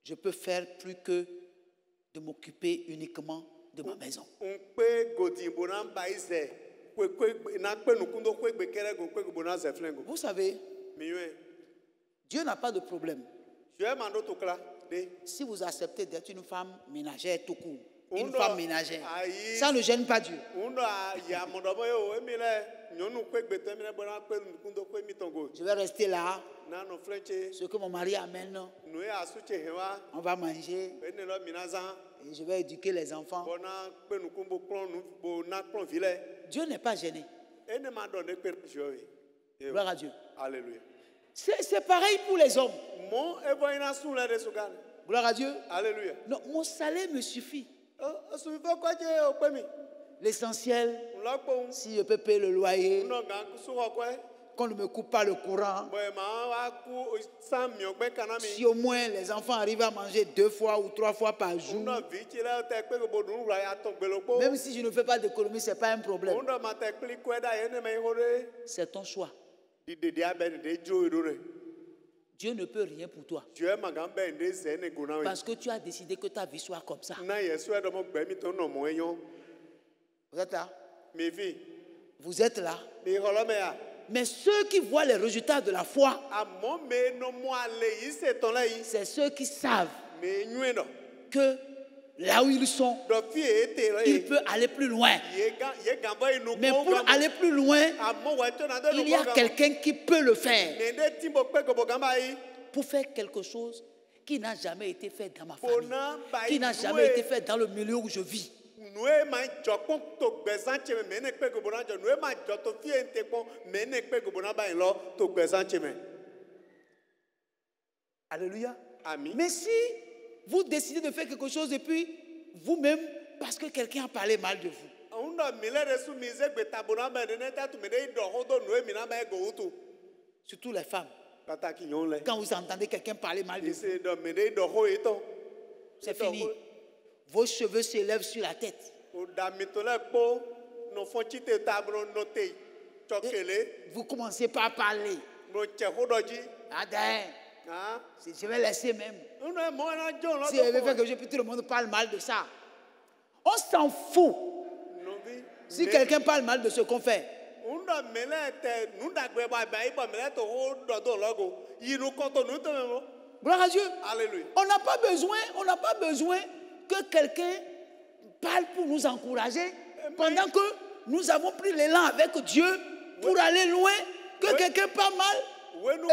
S1: Je peux faire plus que de m'occuper uniquement de ma maison. Vous savez, Dieu n'a pas de problème si vous acceptez d'être une femme ménagère tout court. Une femme ménagère. Ça ne gêne pas Dieu. Je vais rester là. Ce que mon mari amène, on va manger. Et je vais éduquer les enfants. Dieu n'est pas gêné. Gloire à Dieu.
S2: Alléluia.
S1: C'est pareil pour les hommes. Gloire à Dieu.
S2: Alléluia.
S1: Non, mon salaire me suffit. L'essentiel, si je peux payer le loyer, qu'on ne me coupe pas le courant, si au moins les enfants arrivent à manger 2 fois ou 3 fois par jour, même si je ne fais pas d'économie, ce n'est pas un problème. C'est ton choix. Dieu ne peut rien pour toi. Parce que tu as décidé que ta vie soit comme ça. Vous êtes là? Vous êtes là? Mais ceux qui voient les résultats de la foi,
S2: Amo me no mo ale yi se ton la yi.
S1: c'est ceux qui savent
S2: Me nyue no.
S1: que là où ils sont,
S2: Do fi ete la
S1: ils
S2: yi.
S1: peuvent aller plus loin.
S2: Ye gamba yi no
S1: Mais
S2: ko
S1: pour
S2: gamba.
S1: aller plus loin,
S2: Amo wa to na do no
S1: il y a
S2: gamba.
S1: quelqu'un qui peut le faire.
S2: Me de timbo pe go gamba yi.
S1: Pour faire quelque chose qui n'a jamais été fait dans ma
S2: Pona
S1: famille,
S2: ba
S1: qui n'a
S2: yi
S1: jamais
S2: nue.
S1: été fait dans le milieu où je vis.
S2: Nue ma jokon to gbezan cheme me ne pe go bona jo. Nue ma joto fi ente pon me ne pe go bona ba yi lo to gbezan cheme.
S1: Alléluia.
S2: Amen.
S1: Mais si vous décidez de faire quelque chose et puis vous-même, parce que quelqu'un a parlé mal de vous,
S2: Undo mile resu mize gbeta bona ba ne ta tu me de do hodo nue mi na ba go utu.
S1: surtout les femmes,
S2: Kata ki yon le.
S1: quand vous entendez quelqu'un parler mal de vous,
S2: Ise do me de do ho eto.
S1: c'est fini. Vos cheveux s'élèvent sur la tête.
S2: O da mitole po no fon chite tabro no te chokele
S1: Vous commencez par parler.
S2: no che hodoji.
S1: Adin,
S2: Ah.
S1: je vais laisser même.
S2: Uno e mo na jo lo
S1: Si elle veut faire quelque chose, puis tout le monde parle mal de ça. On s'en fout.
S2: no vi.
S1: Si quelqu'un parle mal de ce qu'on fait,
S2: Undo mele te nunda gbe ba ba ibo mele to ho do do logo. Yinu konto nu to memo.
S1: gloire à Dieu.
S2: Alléluia.
S1: On n'a pas besoin que quelqu'un parle pour nous encourager pendant que nous avons pris l'élan avec Dieu pour aller loin, que quelqu'un parle mal.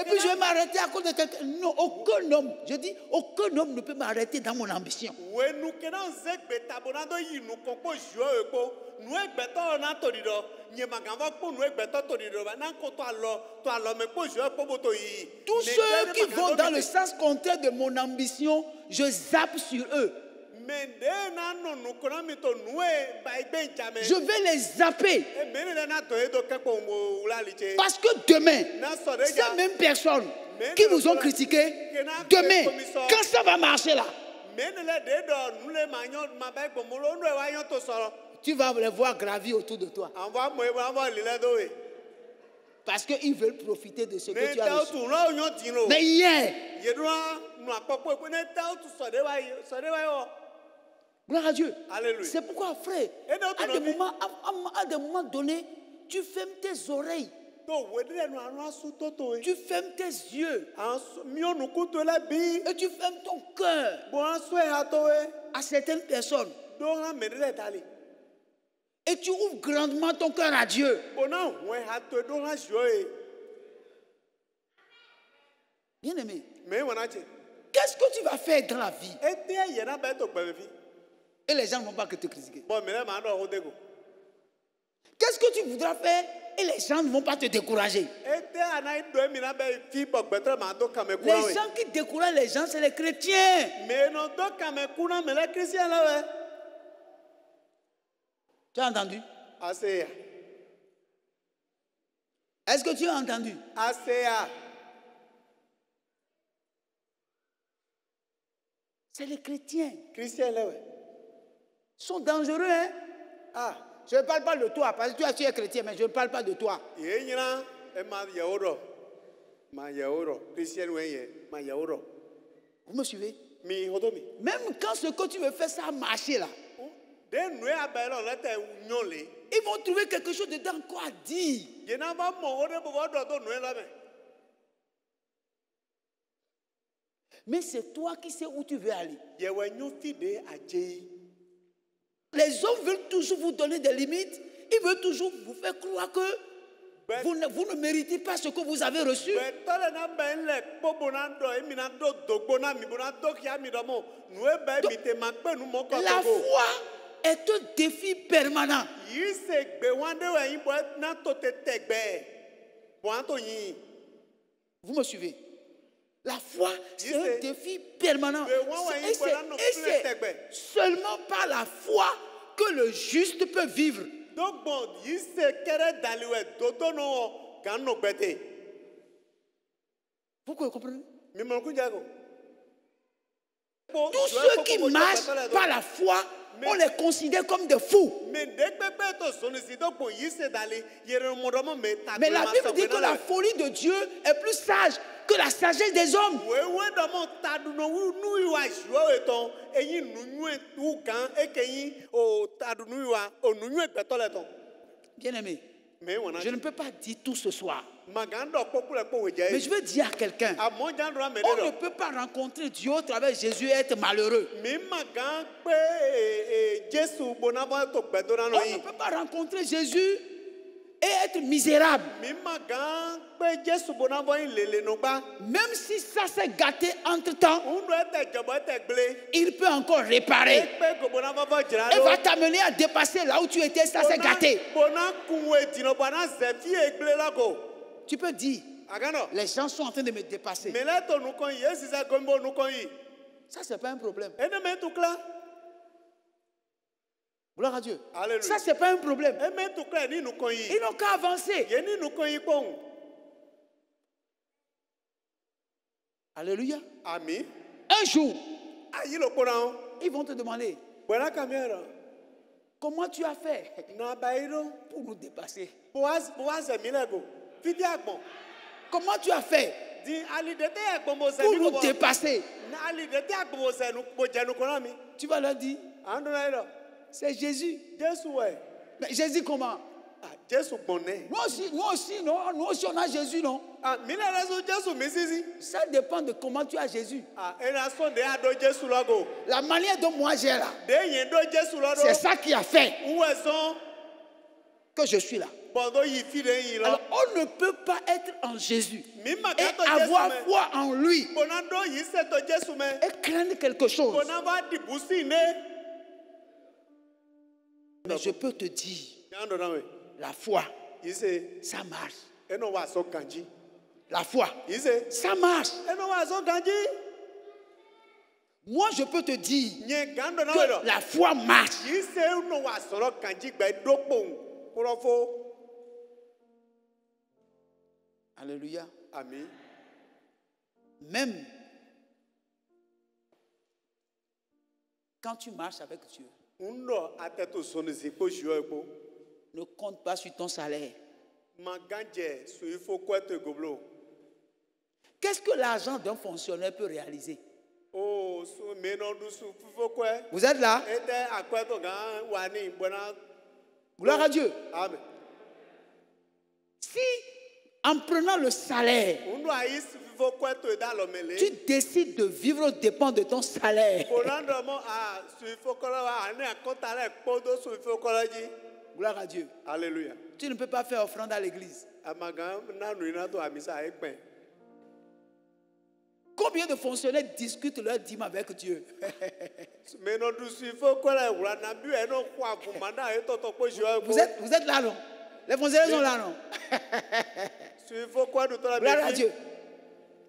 S1: Et puis je vais m'arrêter à cause de quelqu'un. Non, aucun homme, je dis, aucun homme ne peut m'arrêter dans mon ambition.
S2: We nu ke na ze gbe tabona do yinu konpo jo e po. Nu e gbe to na to di do. Nye magava po nu e gbe to di do ba na ko to alo me po jo e po bo to yi.
S1: Tous ceux qui vont dans le sens contraire de mon ambition, je zappe sur eux.
S2: Mende na no nu kona mi to nu e ba igbe njame.
S1: Je vais les zapper.
S2: E mene le na to e do ke po mo ula liche.
S1: Parce que demain,
S2: Na so de ja.
S1: ces mêmes personnes qui vous ont critiqué, demain, quand ça va marcher là,
S2: Mene le de do nu le ma nyo ma ba igbo mo lo nu e wa yon to soro.
S1: tu vas les voir gravir autour de toi.
S2: Anva mo e anva li le do e.
S1: Parce qu'ils veulent profiter de ce que
S2: Ne
S1: tu as
S2: ta
S1: reçu.
S2: tu lo yon din lo.
S1: Mais hier,
S2: Ye do nu apopo e ne ta tu so de wa yo.
S1: gloire à Dieu.
S2: Alléluia.
S1: C'est pourquoi, frère,
S2: Et dans ton vie.
S1: à des moments donnés, tu fermes tes oreilles,
S2: To we de nu anu asu toto e.
S1: tu fermes tes yeux
S2: Mi onu kuto le bi.
S1: et tu fermes ton cœur
S2: Bon asu e ha to e.
S1: à certaines personnes.
S2: Do ha me de dali.
S1: Et tu ouvres grandement ton cœur à Dieu.
S2: Bona we ha to e do ha jo e.
S1: Bien aimé,
S2: Me wana che.
S1: qu'est-ce que tu vas faire dans la vie?
S2: E te ye na ba to gbe fi.
S1: Et les gens ne vont pas que te critiquer.
S2: Bon me le ma do ho de go.
S1: Qu'est-ce que tu voudras faire? Et les gens ne vont pas te décourager.
S2: E te ana do mi na ba fi bo gbe tre ma do kame ku
S1: Les gens qui découragent les gens, c'est les chrétiens.
S2: Me no do kame ku na me le Christian la we.
S1: Tu as entendu?
S2: Aseya.
S1: Est-ce que tu as entendu?
S2: Aseya.
S1: C'est les chrétiens.
S2: Christian la we.
S1: Ils sont dangereux, hein?
S2: Ah.
S1: Je ne parle pas de toi, parce que tu es chrétien, mais je ne parle pas de toi.
S2: Ye nyina e ma ye oro. Ma ye oro. Christian we ye ma ye oro.
S1: Vous me suivez?
S2: Mi hodo mi.
S1: Même quand ce que tu veux faire, ça a marché là,
S2: De nu e abelo le te nyole.
S1: ils vont trouver quelque chose dedans quoi dire.
S2: Ye na ba mo ode bo do do nu e la me.
S1: Mais c'est toi qui sais où tu veux aller.
S2: Ye we nyu fi de aje.
S1: Les hommes veulent toujours vous donner des limites. Ils veulent toujours vous faire croire que vous ne méritez pas ce que vous avez reçu.
S2: Be tole na ben le pobo na do e mi na do dogbo na mi bo na do ki ami do mo. Nu e ba mi te ma pe nu mo ko
S1: La
S2: to go.
S1: foi est un défi permanent.
S2: Yi se gbe wan de we yin bo na to te tegbe. Bo an to yin.
S1: Vous me suivez? La foi, c'est un
S2: c'est-
S1: défi permanent.
S2: Mais ouais, ouais,
S1: Et
S2: il faut là, non,
S1: c'est
S2: plus les
S1: seulement par la foi que le juste peut vivre.
S2: Donc bon, yi se kere dali we do do no kan no gbete.
S1: Vous comprenez?
S2: Mi mo ku jago.
S1: Tous ceux qui marchent par la foi, on les considère comme des fous.
S2: Mais dès que to soni si donc bon yi se dali yere mo do mo me ta.
S1: Mais la Bible dit que la folie de Dieu est plus sage que la sagesse des hommes.
S2: Wewe do mo ta du no nu wa jo eton eyin nu nu tu kan ekeyin o ta du nu wa o nu nu egbeto le ton.
S1: Bien-aimé,
S2: Mais on a
S1: Je ne peux pas dire tout ce soir.
S2: magando kokule ko
S1: Mais
S2: weje
S1: je veux dire à quelqu'un,
S2: a monjan do
S1: on ne
S2: amede
S1: peut pas rencontrer Dieu au travers de Jésus et être malheureux.
S2: mi magan pe Jésus bonabo to gbedona no
S1: On ne
S2: yi
S1: peut pas rencontrer Jésus et être misérable.
S2: mi magan pe Jésus bonabo yin lele no gba
S1: Même si ça s'est gâté entre-temps,
S2: undo ete jobo ete gble
S1: il peut encore réparer.
S2: pe go bonabo bo jira
S1: Il
S2: lo
S1: va t'amener à dépasser là où tu étais, ça s'est gâté.
S2: bona kunwe dino bona zefi e gble la go
S1: Tu peux dire,
S2: agano
S1: les gens sont en train de me dépasser.
S2: mais là to nu kon yi esi sa gombo nu kon yi
S1: Ça, c'est pas un problème.
S2: ene me tukla
S1: Gloire à Dieu.
S2: Alléluia.
S1: Ça, c'est pas un problème.
S2: e me tukla ni nu kon yi
S1: Ils n'ont qu'à avancer.
S2: ye ni nu kon yi pon
S1: Alléluia.
S2: ami
S1: Un jour,
S2: ayi lo kora o
S1: ils vont te demander,
S2: bona kamera
S1: comment tu as fait
S2: na bairo
S1: pour nous dépasser?
S2: boaz mi lego fidi agbon
S1: Comment tu as fait
S2: di ali de te agbon mo se
S1: pour
S2: mi
S1: nous
S2: ko
S1: dépasser?
S2: na ali de te agbon mo se nu mo jenu kora mi
S1: Tu vas leur dire,
S2: ando na iro
S1: c'est Jésus.
S2: Jésus we
S1: Mais Jésus comment?
S2: Jésus gbonne
S1: Nous aussi, non? Nous aussi, on a Jésus, non?
S2: mi le resu Jésus mi sisi
S1: Ça dépend de comment tu as Jésus.
S2: ena so de ado Jésus logo
S1: La manière dont moi j'ai là,
S2: de yen do Jésus lodo
S1: c'est ça qui a fait
S2: uwe son
S1: que je suis là.
S2: bondo yi fi de yin lo
S1: Alors, on ne peut pas être en Jésus
S2: mi ma
S1: et
S2: ka to
S1: avoir
S2: Jésus me
S1: foi en lui
S2: bona do yi se to Jésus me
S1: et craindre quelque chose.
S2: bona va di busi ne
S1: Mais je peux te dire,
S2: ando na we
S1: la foi,
S2: yi se
S1: ça marche.
S2: eno wa so kanji
S1: La foi,
S2: yi se
S1: ça marche.
S2: eno wa so kanji
S1: Moi, je peux te dire
S2: nye gando na we do
S1: que la foi marche.
S2: yi se eno wa so kanji gba do pon kurofo
S1: Alléluia.
S2: ami
S1: Même quand tu marches avec Dieu,
S2: undo ateto soni si po jio epo
S1: ne compte pas sur ton salaire.
S2: maganje su ifo kweto goblo
S1: Qu'est-ce que l'argent d'un fonctionnaire peut réaliser?
S2: o su meno du su fifo kwe
S1: Vous êtes là?
S2: ete akweto gan wani bona
S1: Gloire à Dieu.
S2: amen
S1: Si, en prenant le salaire,
S2: undo ayi su fifo kweto da lo mele
S1: tu décides de vivre aux dépens de ton salaire,
S2: Ponando mo a su ifo kola wa ane akota le podo su ifo kola ji
S1: gloire à Dieu,
S2: alléluia
S1: tu ne peux pas faire offrande à l'église.
S2: amagan nanu ina to amisa ekpen
S1: Combien de fonctionnaires discutent leur dîme avec Dieu?
S2: meno du su ifo kola wura na bi eno kwa kumanda e toto po jio
S1: Vous êtes là, non? Les fonctionnaires sont là, non?
S2: su ifo kwa du to la
S1: Gloire à Dieu.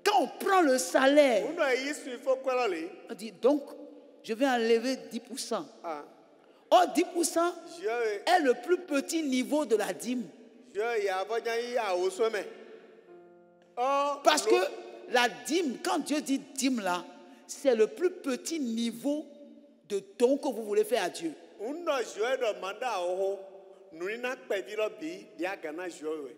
S1: Quand on prend le salaire,
S2: undo ayi su ifo kola le
S1: on dit donc, je vais enlever 10%.
S2: ah
S1: Or, 10%
S2: jio
S1: est le plus petit niveau de la dîme.
S2: jio ya bojan yi a osome oh
S1: Parce que la dîme, quand Dieu dit dîme là, c'est le plus petit niveau de don que vous voulez faire à Dieu.
S2: undo jio do manda oho nurina pevi lo bi dia gana jio we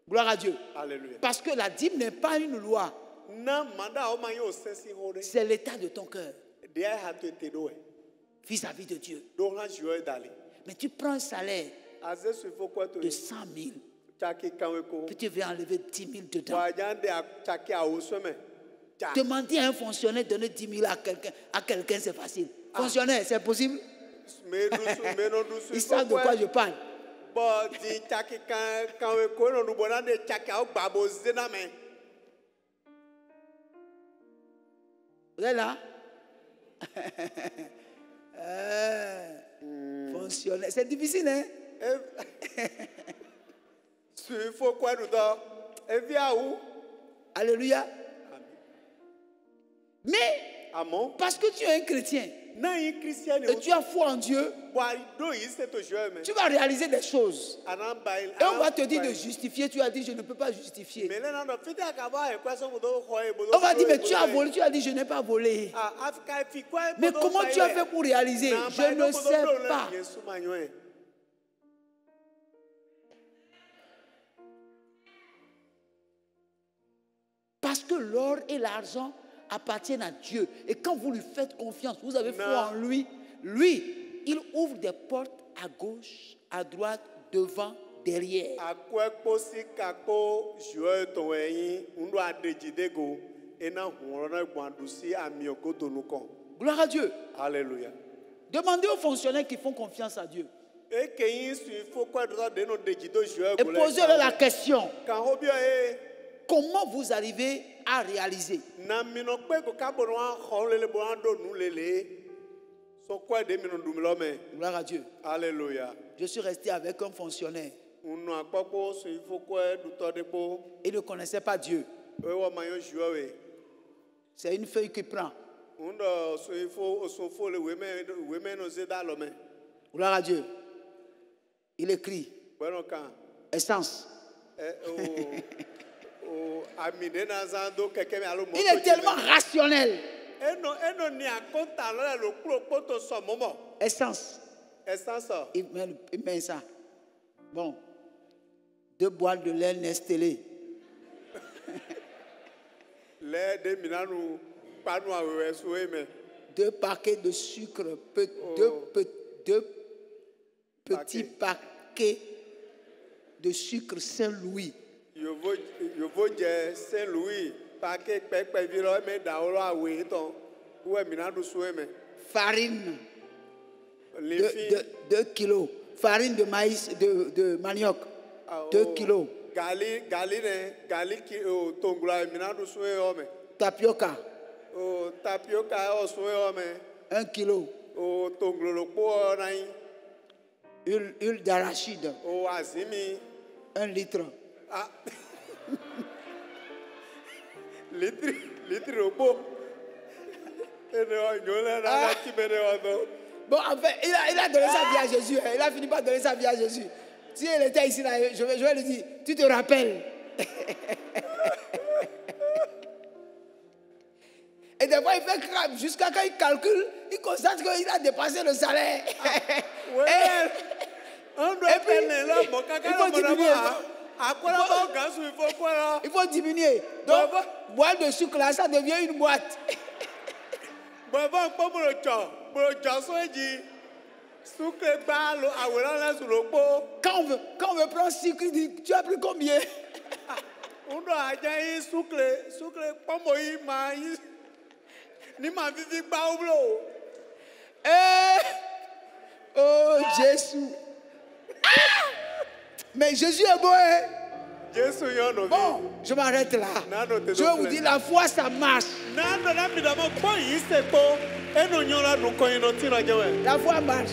S1: Gloire à Dieu.
S2: alléluia
S1: Parce que la dîme n'est pas une loi,
S2: na manda o ma yo sensi hore
S1: c'est l'état de ton cœur
S2: dia ha to te do we
S1: vis-à-vis de Dieu.
S2: do ha jio dali
S1: Mais tu prends un salaire
S2: aze su ifo kweto
S1: de 100 000,
S2: chaki kanwe ko
S1: puis tu veux enlever 10 000 dedans.
S2: wa jande chaki a osome cha
S1: Demander à un fonctionnaire de donner 10 000 à quelqu'un, c'est facile. Fonctionnaire, c'est possible.
S2: meno du su
S1: Ils
S2: ifo
S1: savent de quoi je parle.
S2: bo di chaki kanwe ko no du bona de chaki a gbabo zena me
S1: Vous êtes là? Fonctionnaire. C'est difficile, hein?
S2: su ifo kweto do evi awu
S1: Alléluia. Mais
S2: amon
S1: parce que tu es un chrétien
S2: na yi christian
S1: et tu as foi en Dieu,
S2: wa do yi se to jio me
S1: tu vas réaliser des choses.
S2: anamba
S1: Et on va te dire de justifier. Tu as dit, je ne peux pas justifier.
S2: mais là non fiti akaba e kwaso mo do ho e bodo
S1: On va dire, mais tu as volé. Tu as dit, je n'ai pas volé.
S2: ah afrika fi kwa
S1: Mais comment tu as fait pour réaliser? Je ne sais pas. Parce que l'or et l'argent appartiennent à Dieu. Et quand vous lui faites confiance, vous avez foi en lui, lui, il ouvre des portes à gauche, à droite, devant, derrière.
S2: Akwepo sikako jue ton eyin ndo adejidego ena hunrona gbandusi ami ogodonuko.
S1: Gloire à Dieu.
S2: Alléluia.
S1: Demandez aux fonctionnaires qui font confiance à Dieu.
S2: Et
S1: posez-leur la question. Comment vous arrivez à réaliser? Gloire à Dieu.
S2: Alléluia.
S1: Je suis resté avec un fonctionnaire. Il ne connaissait pas Dieu. C'est une feuille qu'il prend. Gloire à Dieu. Il écrit essence. Il est tellement rationnel. Essence. Il met ça. Bon. 2 boîtes de lait Nestlé. Deux paquets de sucre. Deux petits paquets de sucre Saint-Louis.
S2: Saint-Louis.
S1: Farine. 2 kilos. Farine de maïs, de manioc. 2 kilos. Tapioca. 1 kilo. Huile d'arachide. 1 litre. Bon, en fait, il a donné sa vie à Jésus. Il a fini par donner sa vie à Jésus. Si elle était ici, là, je vais lui dire, tu te rappelles? Et des fois, il fait crabe. Jusqu'à quand il calcule, il constate qu'il a dépassé le salaire. Et puis, il faut diminuer. Donc, boîte de sucre là, ça devient une boîte. Quand on veut prendre sucre, il dit, tu as pris combien? Oh Jésus. Mais Jésus est beau, hein? Bon, je m'arrête là. Je vais vous dire, la foi, ça marche. La foi marche.